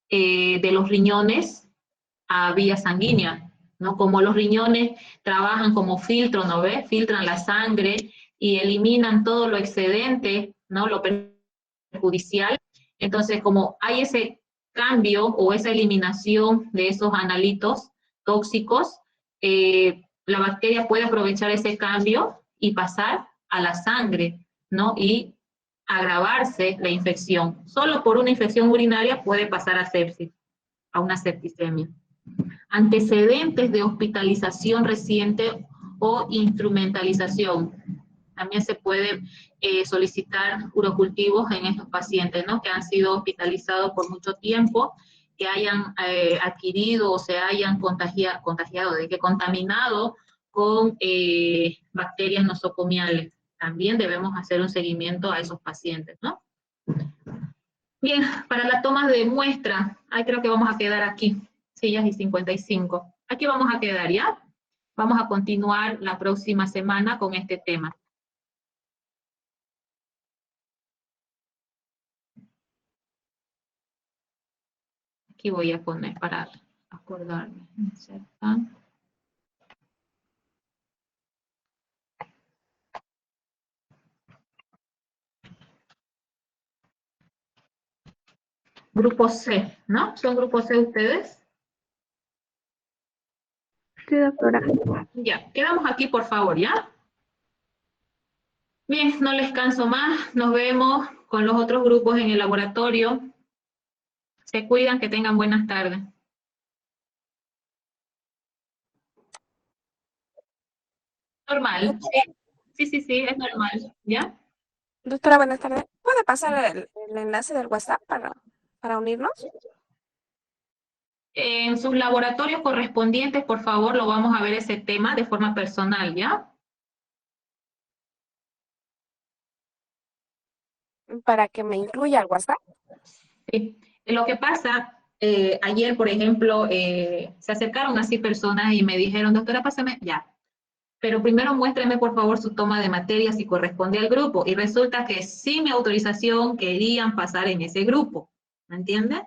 de los riñones a vía sanguínea, ¿no? Como los riñones trabajan como filtro, ¿no ves? Filtran la sangre y eliminan todo lo excedente, ¿no? Lo perjudicial. Entonces, como hay ese cambio o esa eliminación de esos analitos tóxicos, la bacteria puede aprovechar ese cambio y pasar a la sangre, ¿no? Y agravarse la infección. Solo por una infección urinaria puede pasar a sepsis, a una septicemia. Antecedentes de hospitalización reciente o instrumentalización. También se puede solicitar urocultivos en estos pacientes, ¿no? Que han sido hospitalizados por mucho tiempo, que hayan adquirido o se hayan contaminado con bacterias nosocomiales. También debemos hacer un seguimiento a esos pacientes, ¿no? Bien, para la toma de muestra, creo que vamos a quedar aquí, sillas y 55. Aquí vamos a quedar, ¿ya? Vamos a continuar la próxima semana con este tema. Aquí voy a poner para acordarme. Insertar. Grupo C, ¿no? ¿Son grupo C ustedes? Sí, doctora. Ya, quedamos aquí, por favor, ¿ya? Bien, no les canso más. Nos vemos con los otros grupos en el laboratorio. Se cuidan, que tengan buenas tardes. Normal, sí, es normal, ¿ya? Doctora, buenas tardes. ¿Puede pasar el enlace del WhatsApp para unirnos? En sus laboratorios correspondientes, por favor, lo vamos a ver ese tema de forma personal, ¿ya? Para que me incluya el WhatsApp. Sí. Lo que pasa, ayer, por ejemplo, se acercaron así personas y me dijeron, doctora, pásame, ya. pero primero muéstreme por favor su toma de materia si corresponde al grupo, y resulta que sin mi autorización querían pasar en ese grupo, ¿me entiende?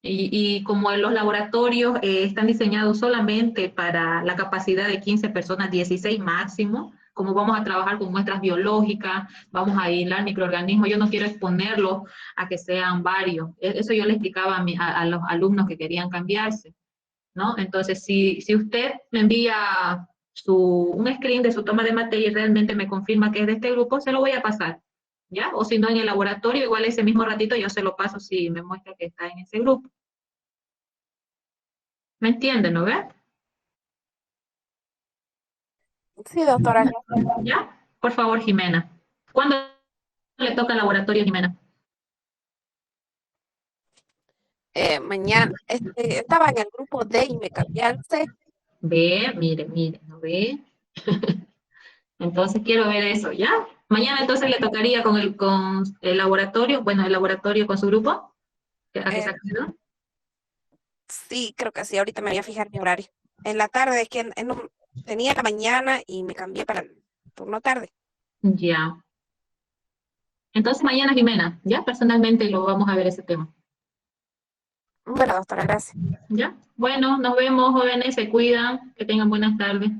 Y como en los laboratorios están diseñados solamente para la capacidad de 15 personas, 16 máximo, como vamos a trabajar con muestras biológicas, vamos a aislar microorganismos, yo no quiero exponerlos a que sean varios. Eso yo le explicaba a los alumnos que querían cambiarse, ¿no? Entonces, si usted me envía un screen de su toma de materia y realmente me confirma que es de este grupo, se lo voy a pasar, ¿ya? O si no, en el laboratorio, igual ese mismo ratito yo se lo paso si me muestra que está en ese grupo. ¿Me entienden, no ve? Sí, doctora. ¿Ya? Por favor, Jimena. ¿Cuándo le toca el laboratorio, Jimena? Mañana, estaba en el grupo D y me cambié al C. Ve, mire, ¿no ve? Entonces quiero ver eso, ¿ya? Mañana entonces le tocaría con el laboratorio, bueno, el laboratorio con su grupo, ¿a qué se Eh, accedió? sí, creo que sí, ahorita me voy a fijar mi horario. En la tarde, es que tenía la mañana y me cambié para el turno tarde. Ya. Entonces mañana, Jimena, ¿ya? Personalmente lo vamos a ver ese tema. Bueno, doctora, gracias. ¿Ya? Bueno, nos vemos, jóvenes, se cuidan, que tengan buenas tardes.